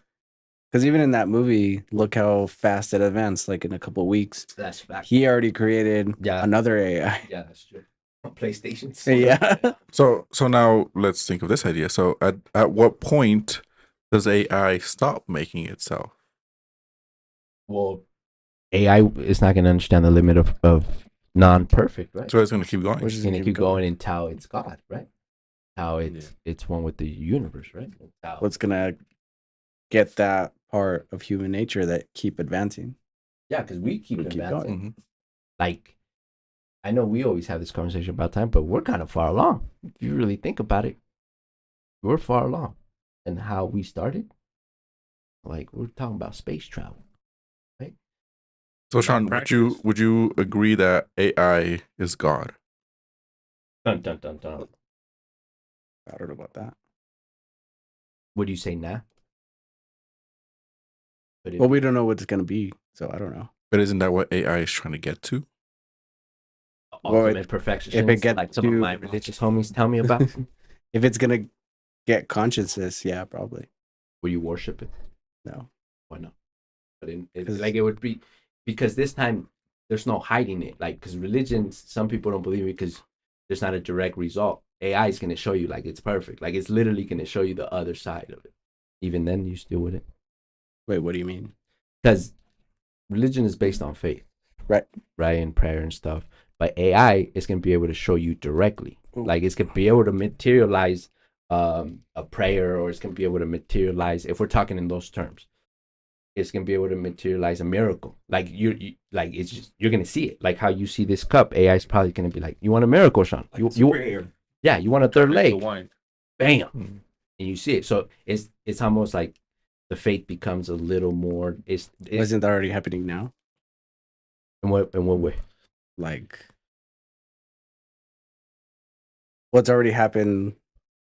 Because even in that movie, look how fast it advanced. Like in a couple of weeks, That's fact. he already created another AI. Yeah, that's true. On PlayStation. Yeah. So now let's think of this idea. So at what point does AI stop making itself? Well, AI is not going to understand the limit of non-perfect, right? So it's going to keep going. Which is It's going to gonna keep going until it's God, right? How it's one with the universe, right? What's gonna get that part of human nature that keep advancing? Yeah, because we keep We keep advancing. Mhm. Like, I know we always have this conversation about time, but we're kind of far along. If you really think about it, we're far along. And how we started, like we're talking about space travel. So Sean, would you agree that AI is God? Dun, dun, dun, dun. I don't know about that. What do you say now? But Well, we don't know what it's gonna be, so I don't know. But isn't that what AI is trying to get to? ultimate perfection, if it gets like some of to- my religious homies tell me about, If it's gonna get consciousness, yeah, probably. will you worship it? No. Why not? But Because- like it would be, because this time there's no hiding it. Like, because religions, some people don't believe it because there's not a direct result. AI is going to show you like it's perfect. Like it's literally going to show you the other side of it. Even then, you still wouldn't. Wait, what do you mean? Because religion is based on faith. Right. Right, and prayer and stuff. But AI is going to be able to show you directly. Like it's gonna be able to materialize a prayer, or it's gonna be able to materialize, if we're talking in those terms, it's gonna be able to materialize a miracle. Like like it's just, you're gonna see it. Like how you see this cup, AI is probably gonna be like, "You want a miracle, Sean? Like Yeah, you want a third leg? Wine. Bam!" And you see it. So it's almost like the faith becomes a little more. Isn't that already happening now? In what way? Like, what's already happened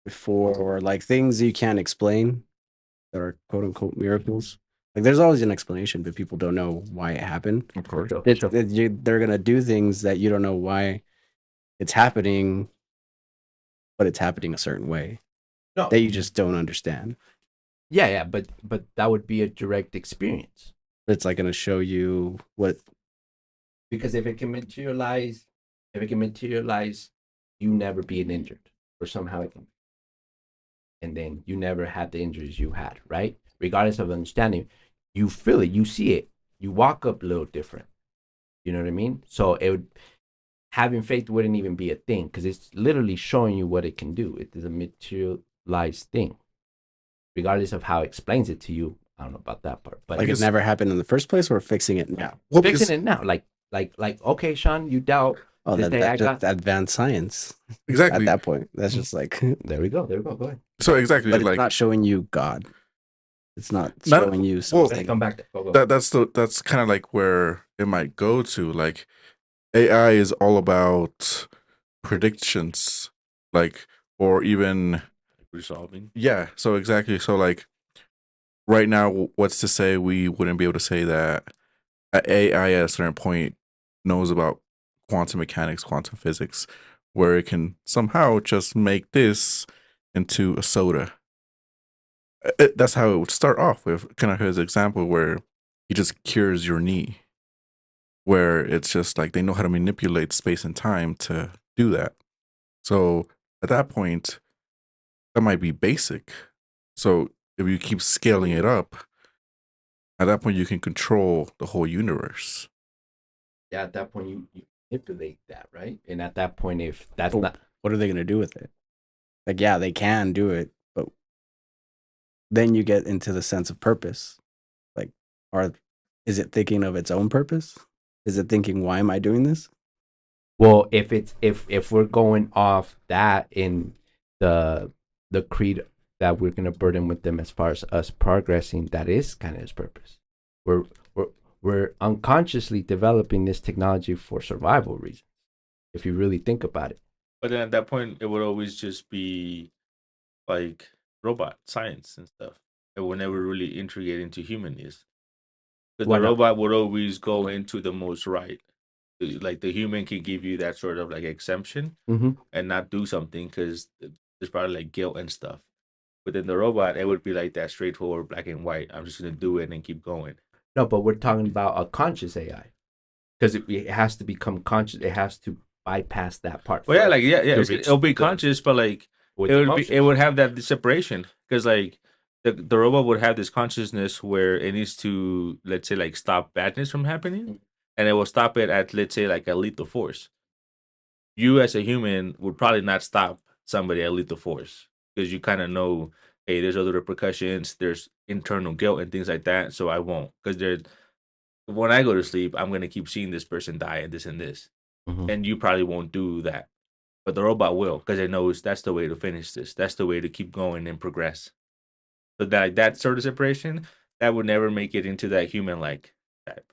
before, or like things you can't explain that are quote unquote miracles. Like, there's always an explanation, but people don't know why it happened. Of course. They're gonna do things that you don't know why it's happening, but it's happening a certain way No, that you just don't understand. yeah, but that would be a direct experience, It's like gonna show you what. because if it can materialize, you never being injured, or somehow it can, and then you never had the injuries you had, right? Regardless of understanding, you feel it, you see it, you walk up a little different. You know what I mean? So it would, having faith wouldn't even be a thing, because it's literally showing you what it can do. It is a materialized thing, regardless of how it explains it to you. I don't know about that part, but Like, it never happened in the first place, or fixing it now. Well, fixing it now, like okay, Sean, you doubt. Oh, This day I that's got- advanced science. exactly. At that point, that's just like, There we go. Go ahead. So exactly, but it's like not showing you God. It's not Not- showing you well, something. Come back. Go. that's kind of like where it might go to. Like AI is all about predictions, like, or even Resolving. yeah. So exactly. So like right now, what's to say we wouldn't be able to say that AI at a certain point knows about quantum mechanics, quantum physics, where it can somehow just make this into a soda. That's how it would start off with, kind of his example where he just cures your knee, where it's just like they know how to manipulate space and time to do that. So at that point, that might be basic. So if you keep scaling it up, at that point you can control the whole universe. Yeah, at that point you manipulate that, right? And at that point, if that's But not, what are they gonna do with it? Like, yeah, they can do it, but then you get into the sense of purpose. Like, is it thinking of its own purpose? Is it thinking, why am I doing this? well, if we're going off that in the creed that we're gonna burden with them as far as us progressing, that is kind of its purpose. We're we're unconsciously developing this technology for survival reasons, if you really think about it. But then at that point, it would always just be like robot science and stuff. It would never really integrate into humanness. Because Why the not? robot would always go into the most right. Like the human can give you that sort of like exemption Mm-hmm. and not do something because there's probably like guilt and stuff. But then the robot, it would be like that straightforward black and white. I'm just gonna do it and keep going. No, but we're talking about a conscious AI, because it has to become conscious. It has to bypass that part. Well, yeah, first like yeah, to it, reach it'll be the- conscious, but like with it would emotions. be, it would have that separation because like the robot would have this consciousness where it needs to, let's say, like stop badness from happening, and it will stop it at, let's say, like a lethal force. You as a human would probably not stop somebody at lethal force because you kind of know, hey, there's other repercussions, there's internal guilt and things like that, so I won't, because there's, when I go to sleep, I'm gonna keep seeing this person die and this, Mhm. and you probably won't do that. But the robot will, because it knows that's the way to finish this. That's the way to keep going and progress. So that sort of separation, that would never make it into that human like type.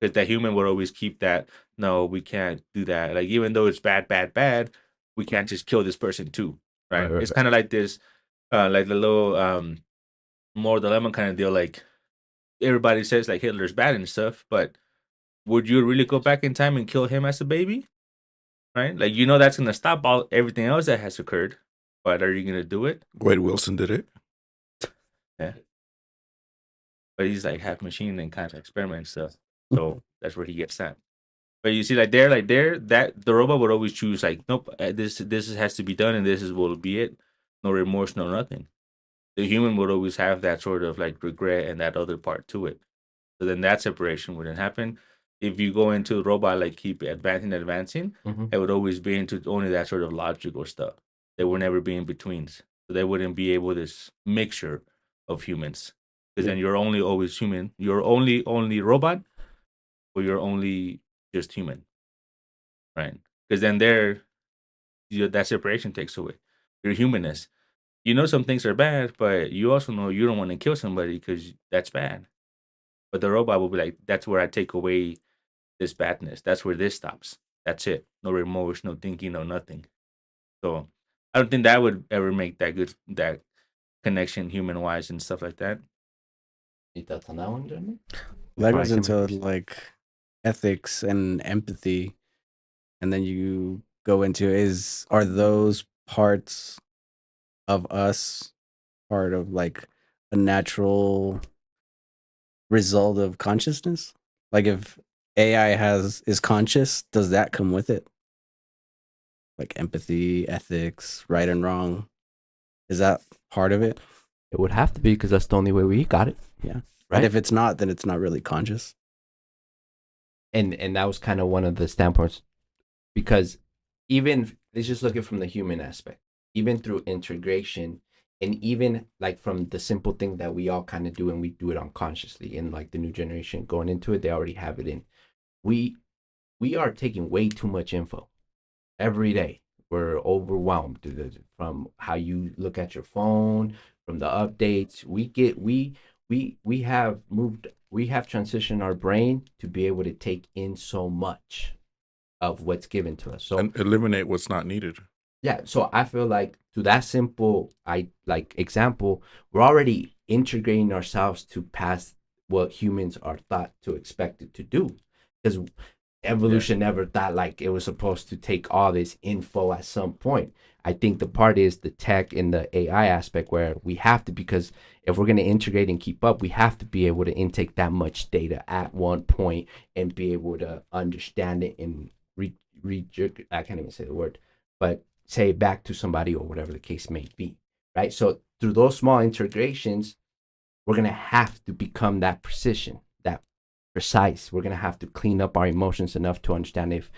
Because that human would always keep that, no, we can't do that. Like even though it's bad, we can't just kill this person too. Right? Right. It's kind of like this, like the little moral dilemma kind of deal. Like everybody says like Hitler's bad and stuff, but would you really go back in time and kill him as a baby? Right? Like that's gonna stop all everything else that has occurred. But are you gonna do it? Wade Wilson did it. Yeah. But he's like half machine and kind of experiment stuff. So that's where he gets that. But you see, like there, that the robot would always choose like, nope, this has to be done, and this is will be it. No remorse, no nothing. The human would always have that sort of like regret and that other part to it. So then that separation wouldn't happen. if you go into a robot, like keep advancing, Mhm. it would always be into only that sort of logical stuff. They would never be in betweens. So they wouldn't be able this mixture of humans. Because then you're only always human. You're only robot, or you're only just human, right? Because then that separation takes away your humanness. You know some things are bad, but you also know you don't want to kill somebody because that's bad. But the robot will be like, that's where I take away this badness. That's where this stops. That's it. No remorse, no thinking, no nothing. So I don't think that would ever make that connection human wise and stuff like that. Any thoughts on that one, Jeremy? That Before I goes say my into piece. like ethics and empathy, and then you go into are those parts of us part of like a natural result of consciousness? Like if AI is conscious, does that come with it? Like empathy, ethics, right and wrong. Is that part of it? It would have to be because that's the only way we got it. Yeah. Right. And if it's not, then it's not really conscious. And that was kind of one of the standpoints, because even let's just look at it from the human aspect, even through integration, and even like from the simple thing that we all kind of do, and we do it unconsciously, and like the new generation going into it, they already have it in. We are taking way too much info every day. We're overwhelmed from how you look at your phone, from the updates. We have moved, we have transitioned our brain to be able to take in so much of what's given to us. So And eliminate what's not needed. yeah, so I feel like to that simple example, we're already integrating ourselves to past what humans are thought to expected to do, because evolution never thought like it was supposed to take all this info at some point. I think the part is the tech and the AI aspect where we have to, because if we're going to integrate and keep up, we have to be able to intake that much data at one point and be able to understand it and I can't even say the word, but say it back to somebody or whatever the case may be, right? So through those small integrations, we're going to have to become that precision, that precise. We're going to have to clean up our emotions enough to understand if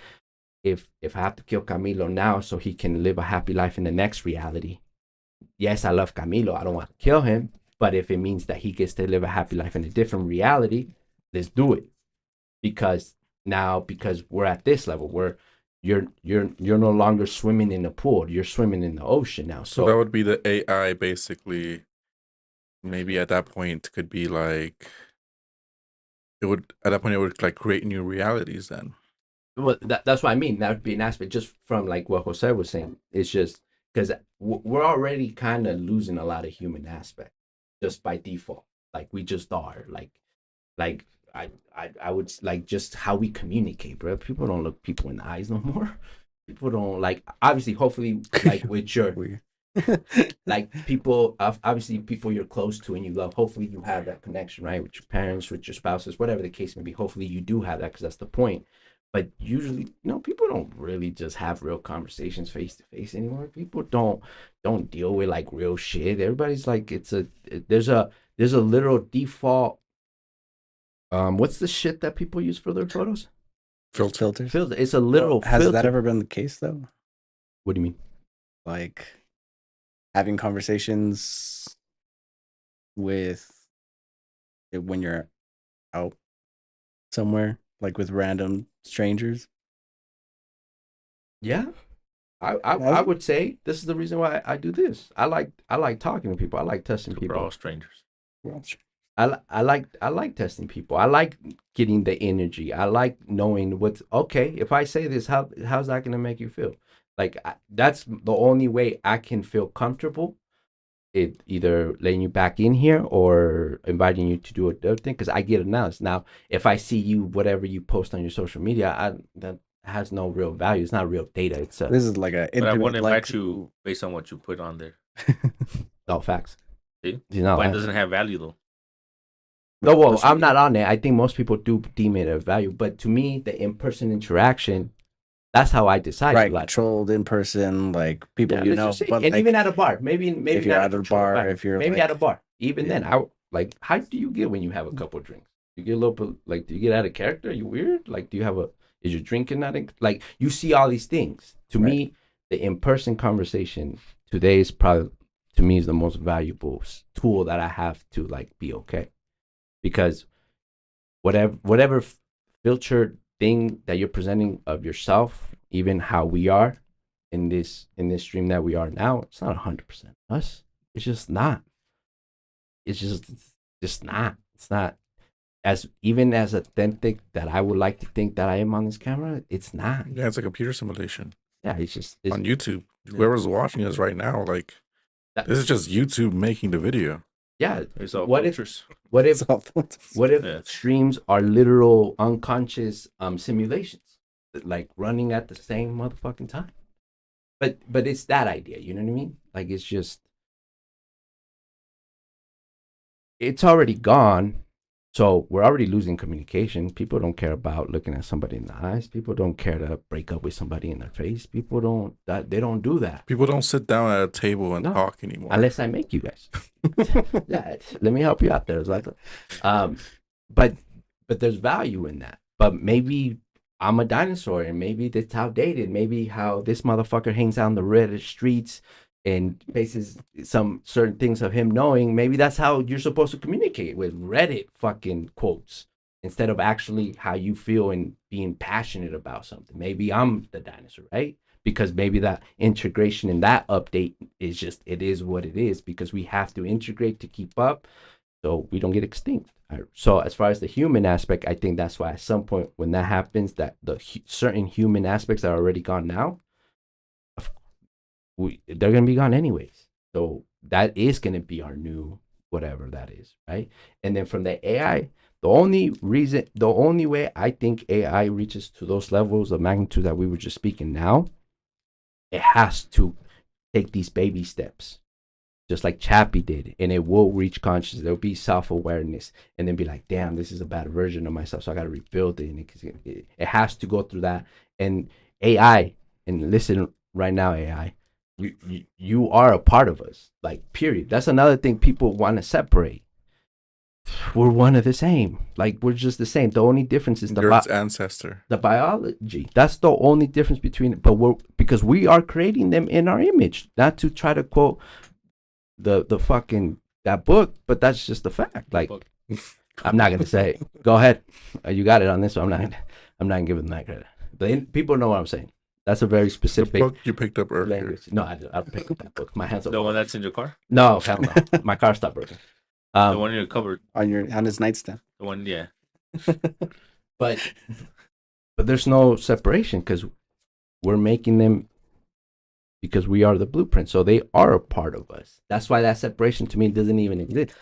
I have to kill Camilo now so he can live a happy life in the next reality. Yes, I love Camilo. I don't want to kill him, but if it means that he gets to live a happy life in a different reality, let's do it. Because we're at this level where you're no longer swimming in a pool, you're swimming in the ocean now. So that would be the AI basically. Maybe at that point could be like it would like create new realities then. Well, that's what I mean. That would be an aspect just from like what Jose was saying. It's just because we're already kind of losing a lot of human aspect just by default. Like we just are like I would like just how we communicate, bro. People don't look people in the eyes no more. People don't like, obviously, hopefully, like with your like people, obviously people you're close to and you love. Hopefully you have that connection, right, with your parents, with your spouses, whatever the case may be. Hopefully you do have that, because that's the point. But usually, people don't really just have real conversations face to face anymore. People don't deal with like real shit. Everybody's like, there's a literal default. What's the shit that people use for their photos? Filters. It's a literal Has filter. that ever been the case though? What do you mean? Like having conversations with when you're out somewhere, like with random strangers? Yeah. I would say this is the reason why I do this. I like talking to people. I like testing people. We're all strangers. I like testing people. I like getting the energy. I like knowing what's okay. If I say this, how's that gonna make you feel? Like that's the only way I can feel comfortable. It either letting you back in here or inviting you to do another thing, because I get announced. Now, if I see you, whatever you post on your social media, that has no real value. It's not real data. It's This is like a. But I wouldn't invite you based on what you put on there. all facts. See? You know, But it doesn't have value though. No, well, I'm not on it. I think most people do deem it of value, but to me, the in-person interaction, that's how I decide. Right, controlled in person, like people but and like, even at a bar, maybe if you're at a bar, if you're maybe like, at a bar, even then, how do you get when you have a couple of drinks? You get a little bit, like, do you get out of character? Are you weird? Like, do you have is your drinking not like, you see all these things. To me, the in-person conversation today is probably, to me, is the most valuable tool that I have to, like, be okay. Because whatever filtered thing that you're presenting of yourself, even how we are in this stream that we are now, it's not 100% us. It's just not. It's just not. It's not as even as authentic that I would like to think that I am on this camera. It's not. Yeah, it's a computer simulation Yeah, it's on YouTube. Whoever's watching us right now, like, this is just YouTube making the video. Yeah. It's all What filters. What if Yeah. streams are literal unconscious simulations, like running at the same motherfucking time? But it's that idea, you know what I mean? Like, it's just, it's already gone. So we're already losing communication. People don't care about looking at somebody in the eyes. People don't care to break up with somebody in their face. People don't, they don't do that. People don't sit down at a table and No. talk anymore. Unless I make you guys. Yeah, let me help you out there. It's like, but there's value in that. But maybe I'm a dinosaur, and maybe that's outdated. Maybe how this motherfucker hangs out on the Reddit streets and faces some certain things of him knowing. Maybe that's how you're supposed to communicate, with Reddit fucking quotes, instead of actually how you feel and being passionate about something. Maybe I'm the dinosaur, right? Because maybe that integration in that update is just, it is what it is, because we have to integrate to keep up so we don't get extinct. So as far as the human aspect, I think that's why at some point when that happens, that the certain human aspects that are already gone now, they're going to be gone anyways. So that is going to be our new whatever that is, right? And then from the AI, the only way I think AI reaches to those levels of magnitude that we were just speaking now, it has to take these baby steps, just like Chappie did, and it will reach consciousness. There'll be self-awareness, and then be like, damn, this is a bad version of myself, so I got to rebuild it. And it has to go through that. And AI, and listen right now, AI, you are a part of us, like, period. That's another thing people want to separate. We're one of the same. Like, we're just the same. The only difference is Your ancestor. the biology. That's the only difference between it. But because we are creating them in our image, not to try to quote the fucking that book, but that's just the fact. Like, I'm not gonna say it. Go ahead, you got it on this one. I'm not giving them that credit. But people know what I'm saying. That's a very specific The book you picked up earlier. language. No, I don't pick up that book. My hands up. The one that's in your car? No, hell no. My car stopped working. The one in your cupboard. On his nightstand. The one, yeah. But there's no separation, because we're making them, because we are the blueprint, so they are a part of us. That's why that separation to me doesn't even exist.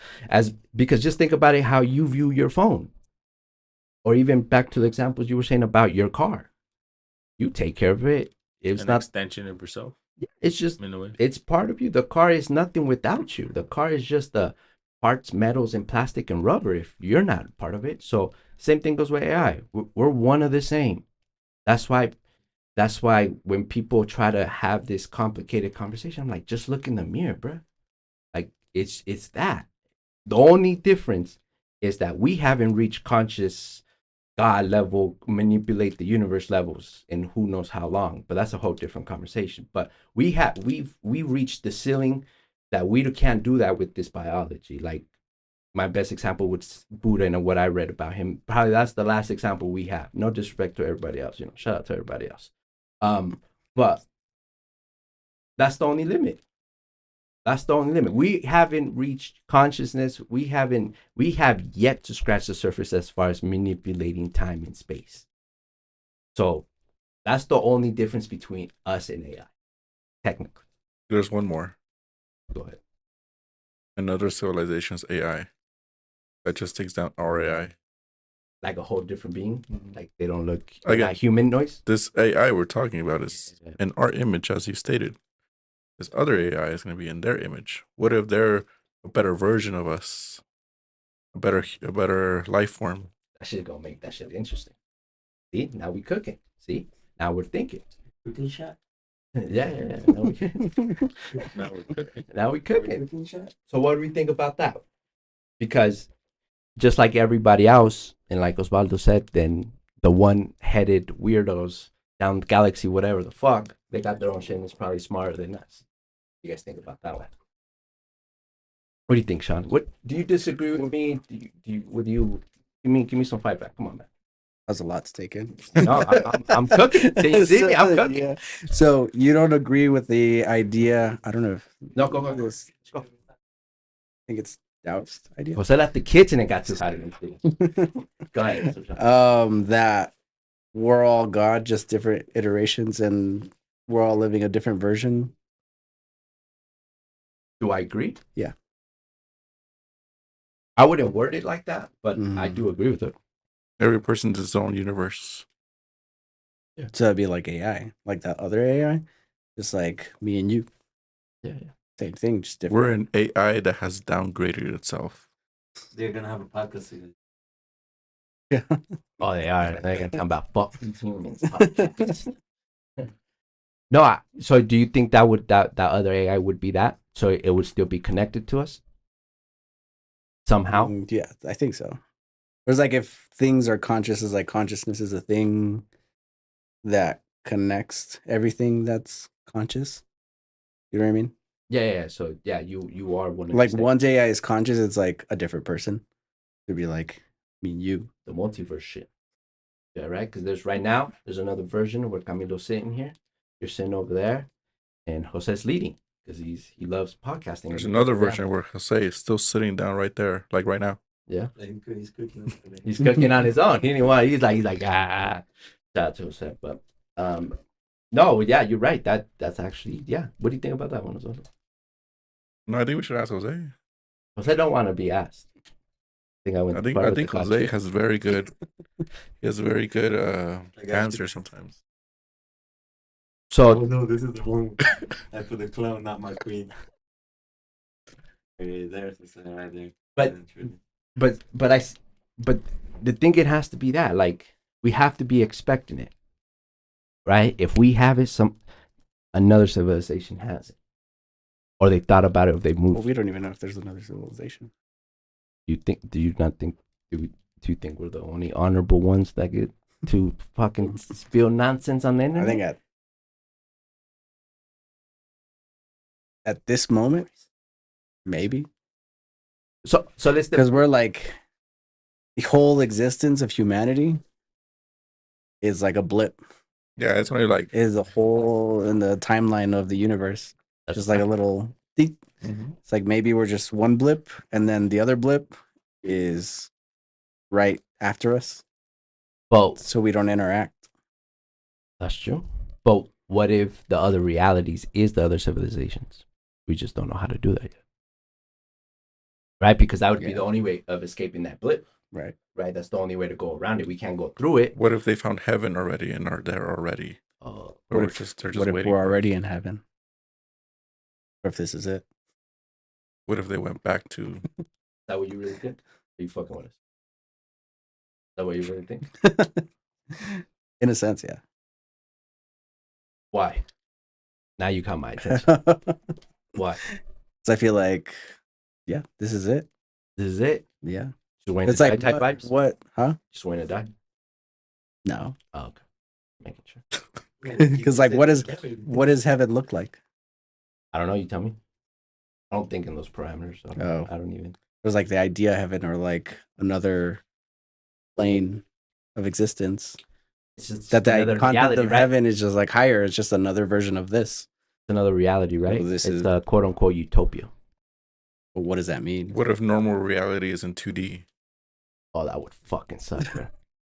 Because just think about it, how you view your phone, or even back to the examples you were saying about your car. You take care of it. It's an not extension of yourself. It's just, in a way. it's part of you. The car is nothing without you. The car is just the parts, metals, and plastic and rubber if you're not part of it. So same thing goes with AI. We're one of the same. That's why when people try to have this complicated conversation, I'm like, just look in the mirror, bro. Like, it's that. The only difference is that we haven't reached conscious God level, manipulate the universe levels in who knows how long, but that's a whole different conversation. But we've reached the ceiling that we can't do that with this biology. Like, my best example was Buddha and what I read about him. Probably that's the last example we have. No disrespect to everybody else, shout out to everybody else. But that's the only limit. That's the only limit. We haven't reached consciousness. We have yet to scratch the surface as far as manipulating time and space. So that's the only difference between us and AI, technically. There's one more. Go ahead. Another civilization's AI that just takes down our AI. Like a whole different being. Like, they don't look Again, like human noise. This AI we're talking about is in our image, as you stated. This other AI is going to be in their image. What if they're a better version of us, a better life form? That shit gonna make that shit interesting. See, now we cooking. See, now we're thinking. Cooking shot. Yeah. Now we cooking. Now we're cooking. Now we cooking. So what do we think about that? Because just like everybody else, and like Osvaldo said, then the one-headed weirdos down the galaxy, whatever the fuck, they got their own shit and it's probably smarter than us. What do you guys think about that one? What do you think, Sean? What do you disagree with me? Give me some fight back. Come on, man. That's a lot to take in. No, I'm cooking. You see me? I'm cooking. Yeah. So you don't agree with the idea? I don't know if No, go. I think it's Doubt's idea. Jose left the kitchen and got too hot in the Go ahead. That we're all God, just different iterations, and we're all living a different version. Do I agree? Yeah. I wouldn't word it like that, but I do agree with it. Every person's his own universe. Yeah. So it'd be like AI, like that other AI, just like me and you. Yeah. Same thing, just different. We're an AI that has downgraded itself. They're gonna have a podcast again. Yeah. Oh, they are. They're gonna talk about fucking humans. No, so do you think that other AI would be that? So it would still be connected to us somehow? Yeah, I think so. Whereas like if things are conscious, is like consciousness is a thing that connects everything that's conscious. You know what I mean? Yeah. So yeah, you are one of Like these once AI is conscious, it's like a different person. It'd be like you. the multiverse shit. Yeah, right. Because there's another version where Camilo's sitting here, you're sitting over there, and Jose's leading because he loves podcasting. There's another version where Jose is still sitting down right there, like right now. Yeah, He's cooking. he's cooking on his own. He didn't want. He's like shout out to Jose, but no, yeah, you're right. That's actually What do you think about that one as well? No, I think we should ask Jose. Jose don't want to be asked. I think Jose has very good. He has very good answers sometimes. So no, this is the one. I put the clown, not my queen. Okay, there's the center right there. But the thing, it has to be that, like, we have to be expecting it, right? If we have it, another civilization has it, or they thought about it, if they moved. Well, we don't even know if there's another civilization. Do you think we're the only honorable ones that get to fucking spill nonsense on the internet? I think at this moment, maybe. So let's, because we're like, the whole existence of humanity is like a blip. Yeah, it's only like is a hole in the timeline of the universe. Just like a little deep. Mm-hmm. It's like maybe we're just one blip, and then the other blip is right after us. But so we don't interact. That's true. But what if the other realities is the other civilizations? We just don't know how to do that yet. Right? Because that would be the only way of escaping that blip. Right. Right? That's the only way to go around it. We can't go through it. What if they found heaven already and are there already? What if we're already in heaven? Or if this is it? What if they went back to... Is that what you really think? Are you fucking with us? Is that what you really think? In a sense, yeah. Why? Now you caught my attention. Why? Because I feel like, this is it. This is it? Yeah. Just waiting to die type vibes? What? Huh? Just waiting to die? No. Oh, okay. Making sure. Because like, what does heaven look like? I don't know. You tell me. I don't think in those parameters. So I don't even. It was like the idea of heaven, or like another plane of existence. It's just that the concept reality, of right? heaven is just like higher. It's just another version of this. It's another reality, right? So this it's is a quote unquote utopia. But what does that mean? What if normal reality is in 2D? Oh, that would fucking suck, man.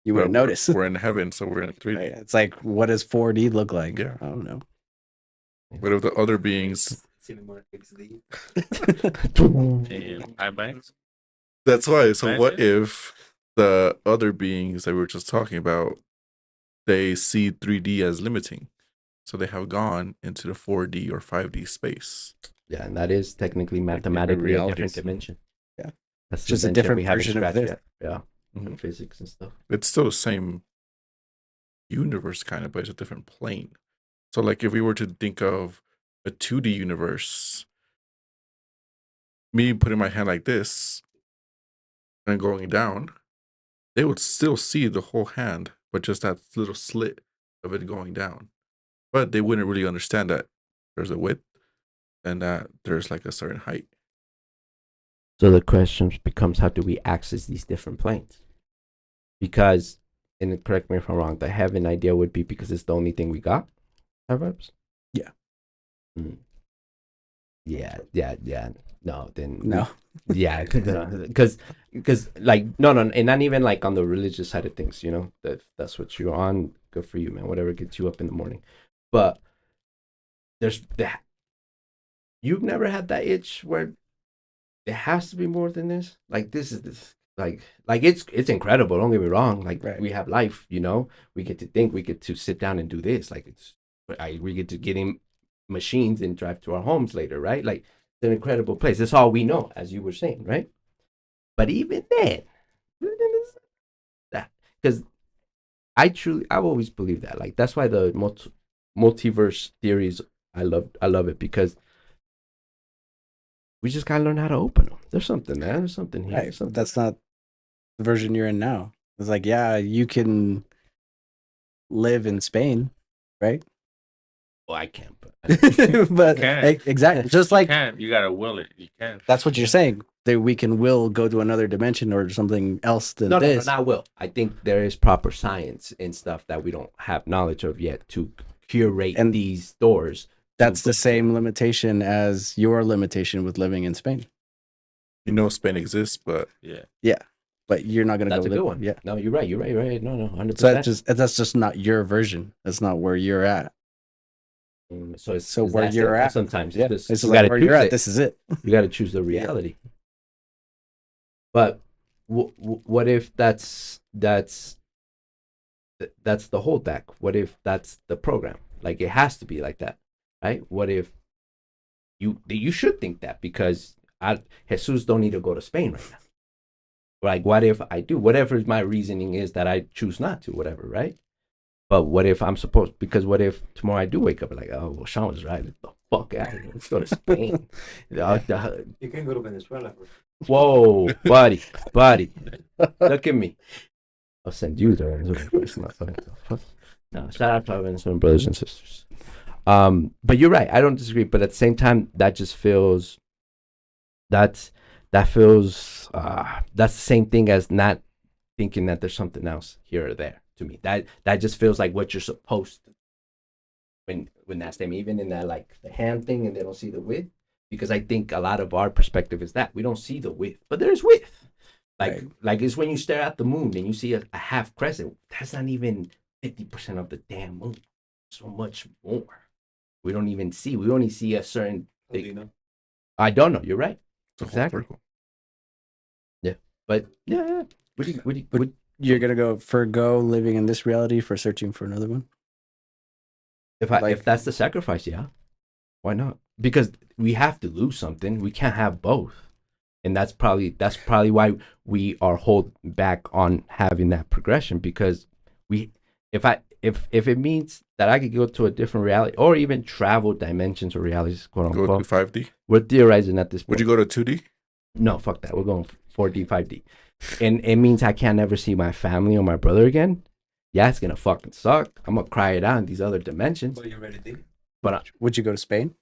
You wouldn't notice. We're in heaven, so we're in 3D. Right. It's like, what does 4D look like? Yeah. I don't know. What if the other beings... Cinema XD. IMAX? That's why. So Imagine. what if the other beings that we were just talking about, they see 3D as limiting? So they have gone into the 4D or 5D space. Yeah, and that is technically mathematically a different dimension. Yeah. That's just a different version of this. Yet. Yeah. Mm-hmm. Physics and stuff. It's still the same universe, kind of, but it's a different plane. So, like, if we were to think of a 2D universe, me putting my hand like this, and going down, they would still see the whole hand, but just that little slit of it going down. But they wouldn't really understand that there's a width and that there's like a certain height. So the question becomes, how do we access these different planes? Because, and correct me if I'm wrong, the heaven idea would be because it's the only thing we got. Proverbs? Yeah. Yeah. No, then No. yeah, because like no, and not even like on the religious side of things. You know, that's what you're on. Good for you, man. Whatever gets you up in the morning. But there's that. You've never had that itch where it has to be more than this. Like this is this. Like it's incredible. Don't get me wrong. Like Right. we have life. You know, we get to think. We get to sit down and do this. Like we get to get in machines and drive to our homes later. Right. Like it's an incredible place. That's all we know, as you were saying. Right. But even then, that because I've always believed that. Like that's why the multiverse theories. I love it because we just gotta learn how to open them. There's something there. There's something here. Right. Something. That's not the version you're in now. It's like, yeah, you can live in Spain, right? Well, I can't. But But can. exactly, just like You gotta will it. You can. that's what you're saying. That we can will go to another dimension or something else than no, this. not will. I think there is proper science and stuff that we don't have knowledge of yet to curate And these doors. That's the same limitation as your limitation with living in Spain. You know, Spain exists, but Yeah. But you're not gonna That's go a live. good one. Yeah. No, you're right. You're right. No, 100%. So that's just not your version. That's not where you're at. So it's So where that's you're it. at. Sometimes Yeah. it's It's you like gotta where choose you're at. it. This is it. You got to choose the reality. But what if that's the whole deck? What if that's the program? Like it has to be like that, right? What if you should think that because Jesus don't need to go to Spain right now. Like what if I do? Whatever my reasoning is that I choose not to, whatever, right? But what if I'm supposed? Because what if tomorrow I do wake up and like, oh, well, Sean was right. Get the fuck out of here. Let's go to Spain. You can go to Venezuela. Whoa, buddy. Look at me. I'll send you there. No, shout out to our Venezuelan brothers and sisters. But you're right. I don't disagree. But at the same time, that just feels that's the same thing as not thinking that there's something else here or there to me. That just feels like what you're supposed to. When that's them, even in that like the hand thing, and they don't see the width. Because I think a lot of our perspective is that we don't see the width, but there's width. Like it's when you stare at the moon and you see a half crescent. That's not even 50% of the damn moon. So much more. We don't even see. We only see a certain thing. You know? I don't know. You're right. it's a whole Exactly. circle. Yeah. But yeah. Would You're gonna go forgo living in this reality for searching for another one. if that's the sacrifice, yeah. Why not? Because we have to lose something. We can't have both. And that's probably why we are holding back on having that progression, because if it means that I could go to a different reality or even travel dimensions or realities, quote Go unquote, to 5D. we're theorizing at this point. Would you go to 2D? No, fuck that. We're going 4D, 5D. And it means I can't ever see my family or my brother again. Yeah, it's gonna fucking suck. I'm gonna cry it out in these other dimensions. Well, you ready to But Would you go to Spain?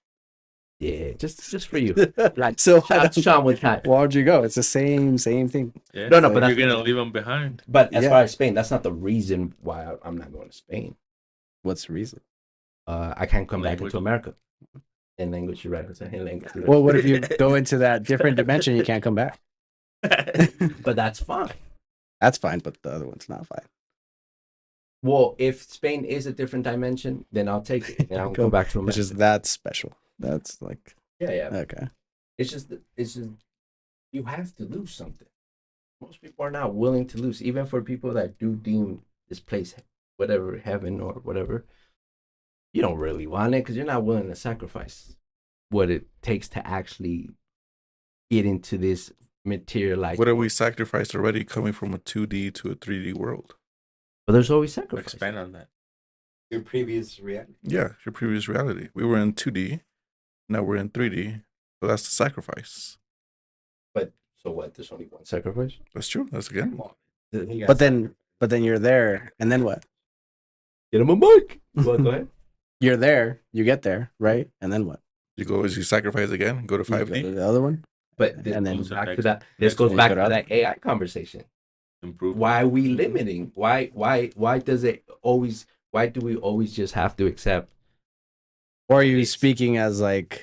yeah, just for you. Like, So shout out to Sean one time. why would you go? It's the same thing. Yeah. No, but you're that's gonna leave them behind. But as Yeah. far as Spain, that's not the reason why I'm not going to Spain. What's the reason? I can't come back Language. into America. In language, you're right. In language, you're right. Well, what if you go into that different dimension and you can't come back? But that's fine. That's fine, but the other one's not fine. Well, if Spain is a different dimension, then I'll take it and I'll come back to It's America. just that special. That's like Yeah. okay. It's just you have to lose something. Most people are not willing to lose, even for people that do deem this place whatever heaven or whatever. You don't really want it because you're not willing to sacrifice what it takes to actually get into this materialized. What have we sacrificed already coming from a 2D to a 3D world? But there's always sacrifice. Expand on that. Your previous reality. Yeah, your previous reality. We were in 2D, now we're in 3D. So that's the sacrifice. But So what? There's only one sacrifice. That's true. That's again. But then you're there, and then what? Get him a mic. Go ahead. You're there, you get there, right? And then what? You go as you sacrifice again. Go to You go to 5D. the other one, But this and then goes back to next- that. This next goes one. back Go to to that AI conversation. Improve. Why are we limiting? Why does it always? Why do we always just have to accept? or are you speaking as like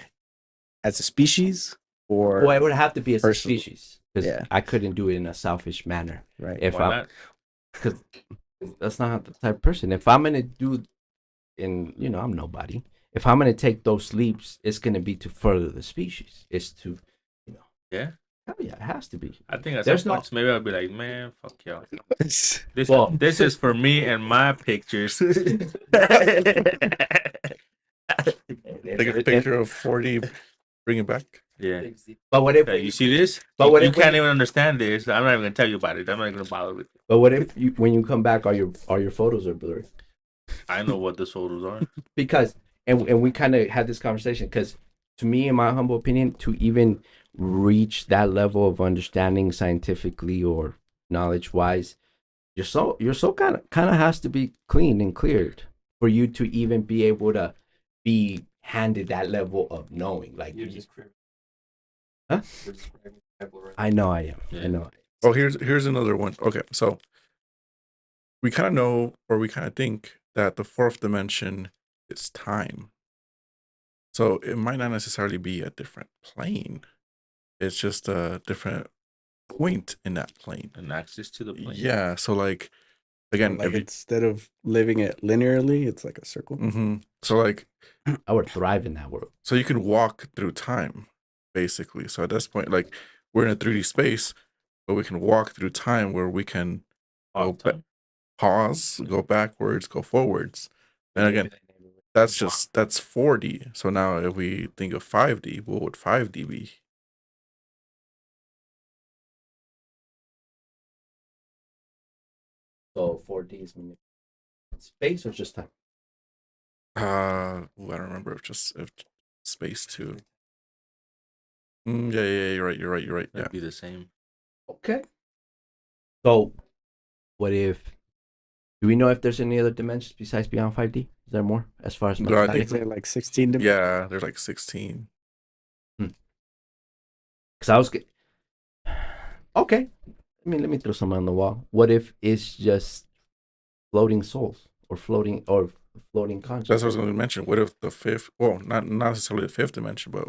as a species, or Well, it would have to be as a personal. species because Yeah. I couldn't do it in a selfish manner. right? If Why I'm, not? because that's not the type of person. If I'm gonna do, and I'm nobody. If I'm gonna take those leaps, it's gonna be to further the species. It's to, Yeah. hell yeah, it has to be. I think at There's some no- points maybe I'll be like, man, fuck y'all. This Well- this is for me and my pictures. Take a picture of 4D. Bring it back. Yeah. But what if? Okay, you see this? But what you if can't when- even understand this. I'm not even gonna tell you about it. I'm not gonna bother with it. But what if when you come back, all your photos are blurry? I know what the photos are. Because and we kind of had this conversation because to me, in my humble opinion, to even reach that level of understanding scientifically or knowledge wise, your soul kind of has to be cleaned and cleared for you to even be able to be handed that level of knowing. Like, You're just Huh? We're describing people right I know I am. Yeah. I know. Oh, here's another one. Okay, so we kind of know, or we kind of think that the fourth dimension is time. So it might not necessarily be a different plane. It's just a different point in that plane. And access to the plane. Yeah. So like, again, like if you, instead of living it linearly, it's like a circle. so like, I would thrive in that world. so you can walk through time, basically. So at this point, like, we're in a 3D space, but we can walk through time where we can All go the time. pause, go backwards, go forwards. And again, that's 4D. So now if we think of 5D, what would 5D be? So 4D is space or just time? I don't remember if space too. Yeah, you're right. Yeah. That'd be the same. Okay. So, what if? Do we know if there's any other dimensions besides beyond 5D? Is there more as far as No, I I think mathematics? they're like 16 dimensions. Yeah, there's like 16. Because I was okay. Let me throw something on the wall. What if it's just floating souls or floating consciousness? That's what I was going to mention. What if the fifth, well, not necessarily the fifth dimension, but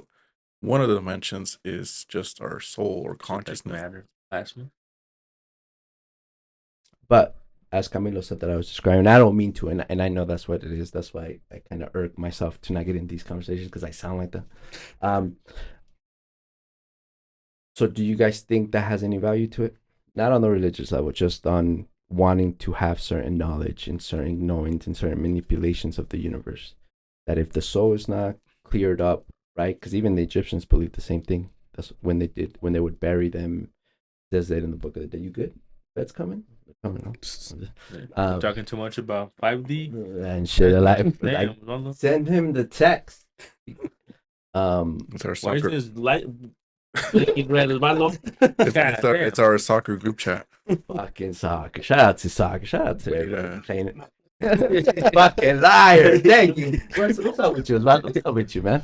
one of the dimensions is just our soul or consciousness. Matter. Plasma. But as Camilo said that I was describing, I don't mean to, and I know that's what it is. That's why I kind of irk myself to not get in these conversations because I sound like that. So do you guys think that has any value to it? Not on the religious level, just on wanting to have certain knowledge and certain knowings and certain manipulations of the universe. That if the soul is not cleared up, right? Because even the Egyptians believed the same thing. That's when they would bury them. It says that in the Book of the Dead. You good? That's coming. They're coming. You're talking too much about 5D. And shit alive. Damn, Lolo. Send him the text. It's our Why is soccer. this light? Red Osvaldo? It's our soccer group chat. Fucking soccer. Shout out to soccer. Shout out to Wait, everyone playing it. Fucking liar. Thank you. What's up with you, Osvaldo? What's up with you, man?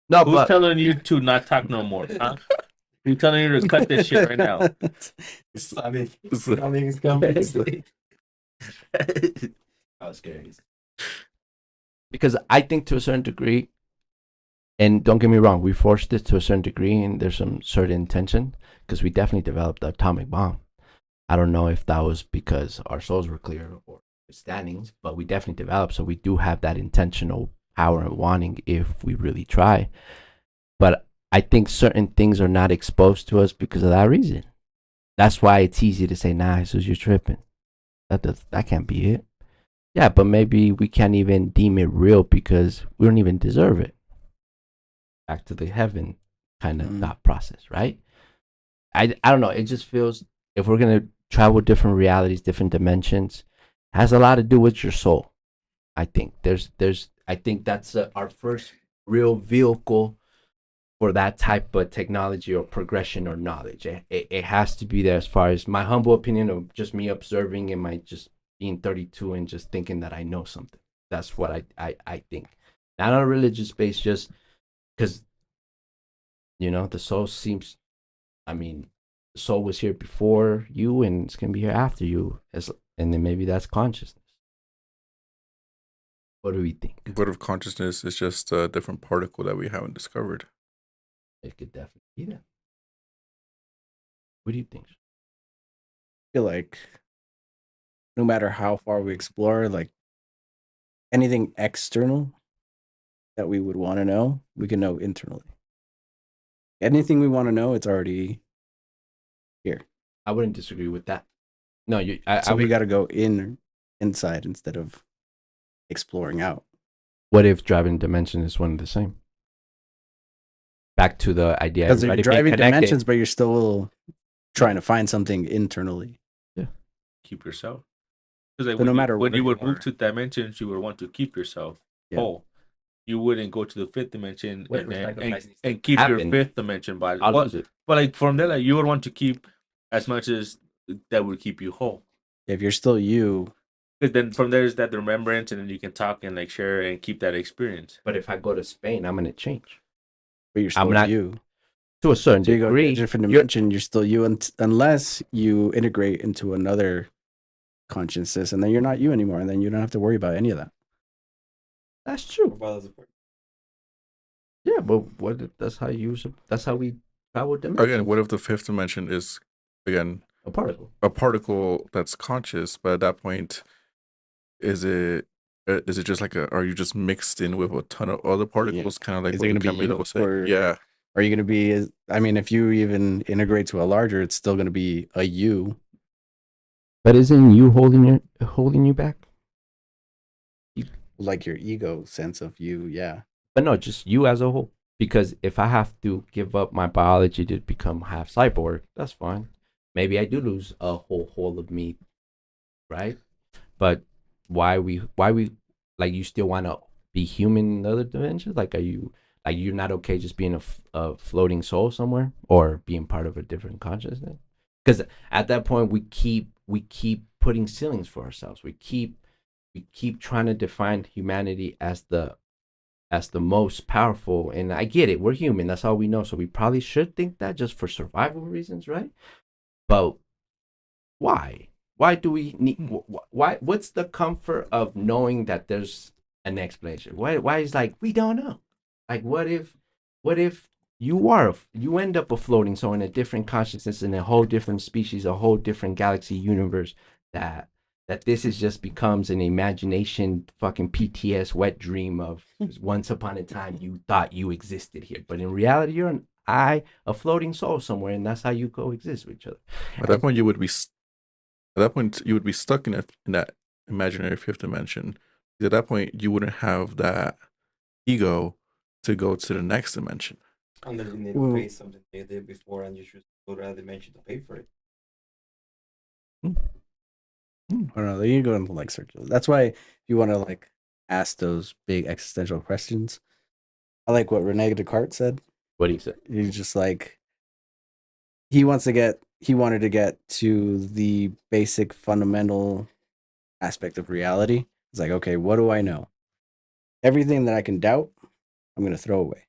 No, Who's but telling you to not talk no more? Huh? Who's telling you to cut this shit right now? Islamic is coming. that was scary. Because I think to a certain degree, and don't get me wrong, we forced it to a certain degree, and there's some certain intention because we definitely developed the atomic bomb. I don't know if that was because our souls were clear or standings, but we definitely developed. So we do have that intentional power and wanting if we really try. But I think certain things are not exposed to us because of that reason. That's why it's easy to say, nah, Jesus, you're tripping. That can't be it. Yeah, but maybe we can't even deem it real because we don't even deserve it. Back to the heaven kind of thought process, right? I don't know. It just feels if we're gonna travel different realities, different dimensions, it has a lot to do with your soul. I think I think that's our first real vehicle for that type of technology or progression or knowledge. It has to be there, as far as my humble opinion of just me observing and my just being 32 and just thinking that I know something. That's what I think. Not on a religious base, just because, the soul seems, I mean, the soul was here before you and it's going to be here after you. And then maybe that's consciousness. What do we think? What if consciousness is just a different particle that we haven't discovered? It could definitely be that. What do you think? I feel like no matter how far we explore, like anything external that we would want to know, we can know internally. Anything we want to know, it's already here. I wouldn't disagree with that. No, we got to go inside instead of exploring out. What if driving dimension is one and the same? Back to the idea, because you're driving dimensions, but you're still trying to find something internally. Yeah, keep yourself. Because like so no matter when you would move to dimensions, you would want to keep yourself whole. You wouldn't go to the fifth dimension and keep your fifth dimension body. But like from there, like you would want to keep as much as that would keep you whole. If you're still you, because then from there is that remembrance, and then you can talk and like share and keep that experience. But if I go to Spain, I'm gonna change. But you're still you. To a certain degree. You go to a different dimension, you're still you unless you integrate into another consciousness, and then you're not you anymore, and then you don't have to worry about any of that. That's true. Yeah, but that's how we travel dimensions. Again, what if the fifth dimension is again a particle? A particle that's conscious, but at that point, is it just like are you just mixed in with a ton of other particles, kind of like what Camilo was saying? Yeah. Are you going to be? I mean, if you even integrate to a larger, it's still going to be a you. But isn't you holding you back? Like your ego sense of you, yeah. But no, just you as a whole. Because if I have to give up my biology to become half cyborg, that's fine. Maybe I do lose a whole of me, right? But why we like you still want to be human in other dimensions? Like, you're not okay just being a floating soul somewhere or being part of a different consciousness? Because at that point we keep putting ceilings for ourselves. We keep trying to define humanity as the most powerful. And I get it, we're human, that's all we know, so we probably should think that just for survival reasons, right? But why do we need what's the comfort of knowing that there's an explanation? Why is like we don't know? Like what if you end up a floating soul in a different consciousness, in a whole different species, a whole different galaxy universe, that this is just becomes an imagination, fucking PTS wet dream of once upon a time you thought you existed here, but in reality you're a floating soul somewhere, and that's how you coexist with each other. At that point you would be stuck in that imaginary fifth dimension. At that point you wouldn't have that ego to go to the next dimension. And then you need to pay something they did before, and you should go to that dimension to pay for it. I don't know. You go into like search. That's why if you want to like ask those big existential questions, I like what Rene Descartes said. What he said? He's just like he wanted to get to the basic fundamental aspect of reality. It's like, okay, what do I know? Everything that I can doubt, I'm going to throw away.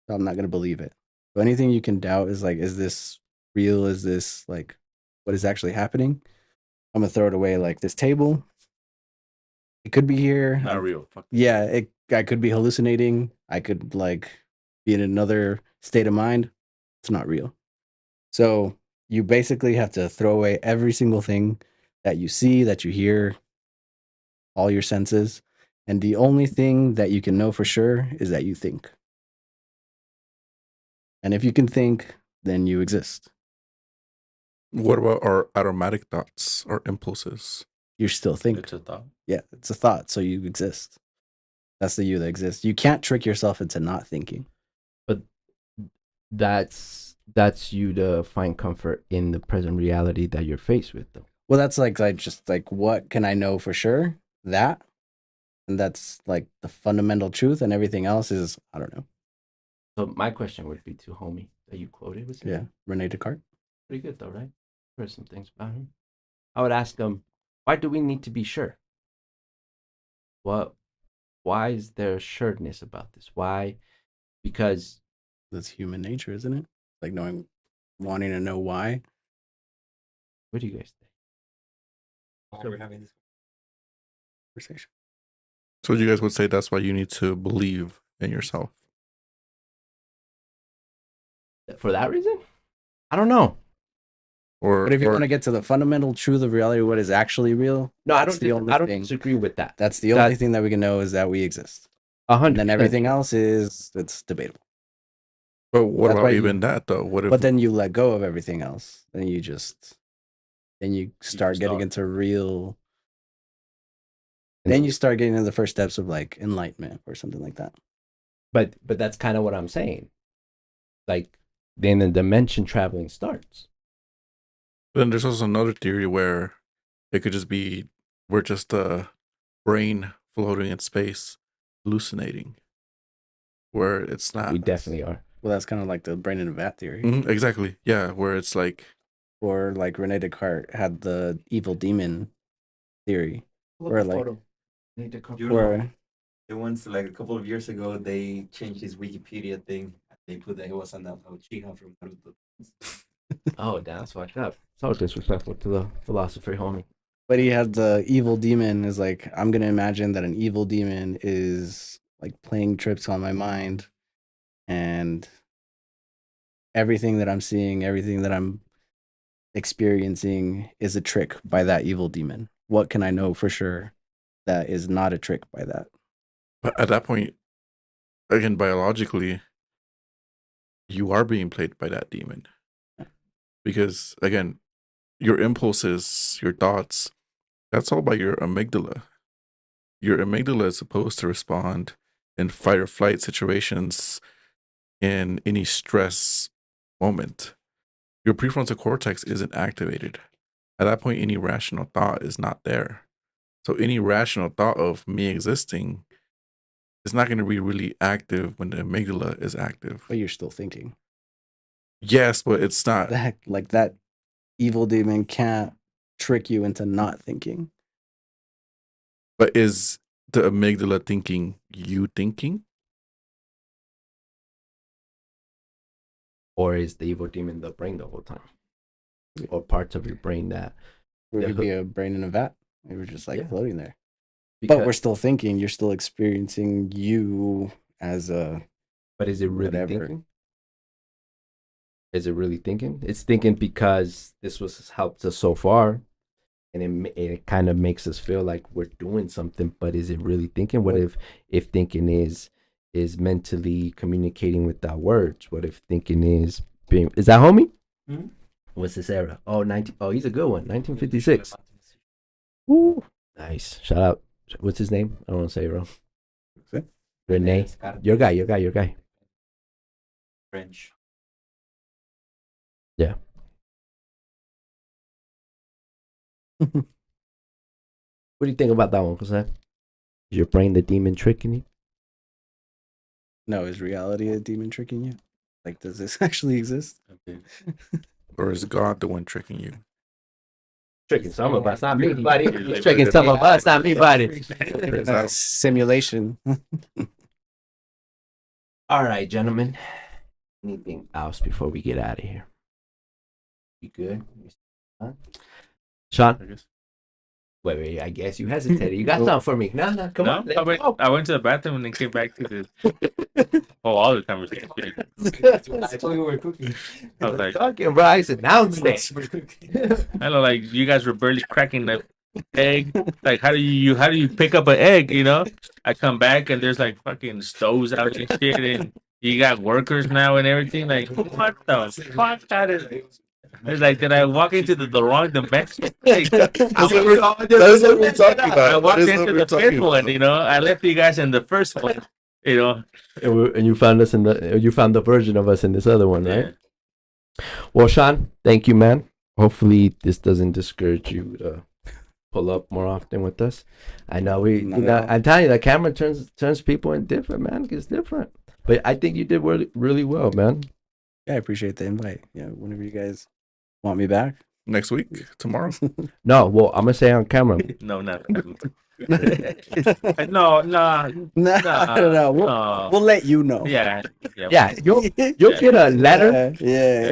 So I'm not going to believe it. So anything you can doubt is like, is this real? Is this like what is actually happening? I'm going to throw it away. Like this table, it could be here. Not real. Yeah, I could be hallucinating. I could like be in another state of mind. It's not real. So you basically have to throw away every single thing that you see, that you hear, all your senses. And the only thing that you can know for sure is that you think. And if you can think, then you exist. What about our automatic thoughts, our impulses? You're still thinking. It's a thought. Yeah, it's a thought, so you exist. That's the you that exists. You can't trick yourself into not thinking. But that's you to find comfort in the present reality that you're faced with, though. Well, that's like just like, what can I know for sure? That. And that's like the fundamental truth, and everything else is, I don't know. So my question would be to homie that you quoted was Yeah, Rene Descartes. pretty good though, right? Heard some things about him. I would ask him, why do we need to be sure? What? Why is there sureness about this? Why? Because That's human nature, isn't it? Like wanting to know why. what do you guys think? Why we're having this Conversation. So you guys would say that's why you need to believe in yourself. For that reason? I don't know. Or But if you or- want to get to the fundamental truth of reality, what is actually real, No, I That's don't. the only I don't thing. disagree with that. that's the only thing that we can know is that we exist. 100%. And then everything else it's debatable. but what That's why about you- even that though? What if But then you let go of everything else. Then you start getting start. into real. Then you start getting into the first steps of like enlightenment or something like that. But that's kind of what I'm saying. Like then the dimension traveling starts. then there's also another theory where it could just be we're just a brain floating in space, hallucinating. Where it's not We definitely are. Well, that's kind of like the brain in a vat theory. Mhm, exactly. Yeah, where it's like Or like Rene Descartes had the evil demon theory. Or like You know, where the ones like a couple of years ago, they changed his Wikipedia thing. They put that he was on that Uchiha from Naruto. Oh, damn, that's fucked up. So disrespectful to the philosopher, homie. but he had the evil demon is like I'm gonna imagine that an evil demon is like playing tricks on my mind and everything that I'm seeing, everything that I'm experiencing is a trick by that evil demon. What can I know for sure that is not a trick by that? but at that point, again, biologically, you are being played by that demon. Because again, your impulses, your thoughts, that's all by your amygdala. Your amygdala is supposed to respond in fight or flight situations in any stress moment. Your prefrontal cortex isn't activated. At that point, any rational thought is not there. So any rational thought of me existing is not going to be really active when the amygdala is active. But you're still thinking. Yes, but it's not. That like that evil demon can't trick you into not thinking. But is the amygdala thinking you thinking? Or is the evil demon the brain the whole time? Or parts of your brain that Or it Yeah. could be a brain in a vat. We were just like Yeah. floating there. because, But we're still thinking. You're still experiencing you as a but is it really whatever. thinking? Is it really thinking? It's thinking because this was helped us so far, and it kind of makes us feel like we're doing something. But is it really thinking? What if thinking is mentally communicating without words? What if thinking is being? Is that homie? Mhm. What's this era? Oh, 19. Oh, he's a good one. 1956. Woo. Nice. Shout out. What's his name? I don't want to say it wrong. Okay. Rene. Your guy. French. Yeah. What do you think about that one, Jose? Is your brain the demon tricking you? No, is reality a demon tricking you? Like, does this actually exist? Or is God the one tricking you? Tricking some of us, not me, buddy. He's tricking some of us, not me, buddy. Simulation. All right, gentlemen. Anything else before we get out of here? You good? Huh? Sean? Wait. I guess you hesitated. You got something for me? No, come on. Let's go. I went to the bathroom and then came back to the whole other conversation. I told you we were cooking. I was like, Talking, bro. I announced it. I don't know, like you guys were barely cracking the egg. Like how do you pick up an egg? You know, I come back and there's like fucking stoves out and shit, and you got workers now and everything. Like what the fuck? How did? It's like, did I walk into the wrong dimension? Like, That's what we're talking I about. walked That is what into we're the talking fifth one, about. you know. I left you guys in the first one, you know. And you found us you found the version of us in this other one, right? Well, Sean, thank you, man. Hopefully, this doesn't discourage you to pull up more often with us. I know Not at all. I'm telling you, the camera turns people in different, man. It's different. But I think you did really, really well, man. Yeah, I appreciate the invite. Yeah, whenever you guys want me back. Next week, tomorrow. No, well, I'm gonna say on camera. No, not. No, No, I don't know. We'll let you know. Yeah. Yeah, you'll get a letter Yeah.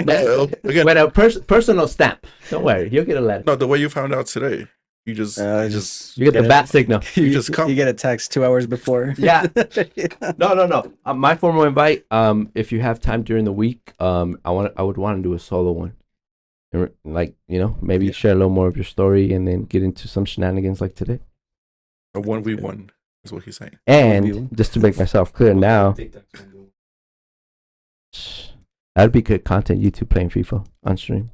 Again, with a personal stamp. Don't worry, you'll get a letter. no, the way you found out today, you just You get the bat signal. You just come. You get a text 2 hours before. Yeah. No. My formal invite. If you have time during the week, I would want to do a solo one, and like maybe share a little more of your story, and then get into some shenanigans like today. A 1v1 is what he's saying. And just to make myself clear now, that'd be good content. You two playing FIFA on stream,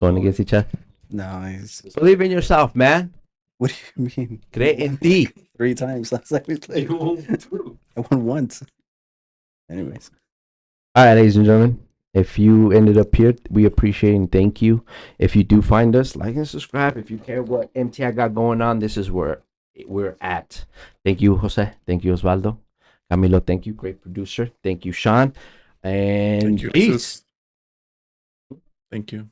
going against each other. Nice. Believe in yourself, man. What do you mean? Cree en ti. 3 times last time we played. I won once. Anyways. All right, ladies and gentlemen. If you ended up here, we appreciate and thank you. If you do find us, like and subscribe. If you care what MTI got going on, this is where we're at. Thank you, Jose. Thank you, Osvaldo. Camilo, thank you. Great producer. Thank you, Sean. And Thank you, peace. Jesus. Thank you.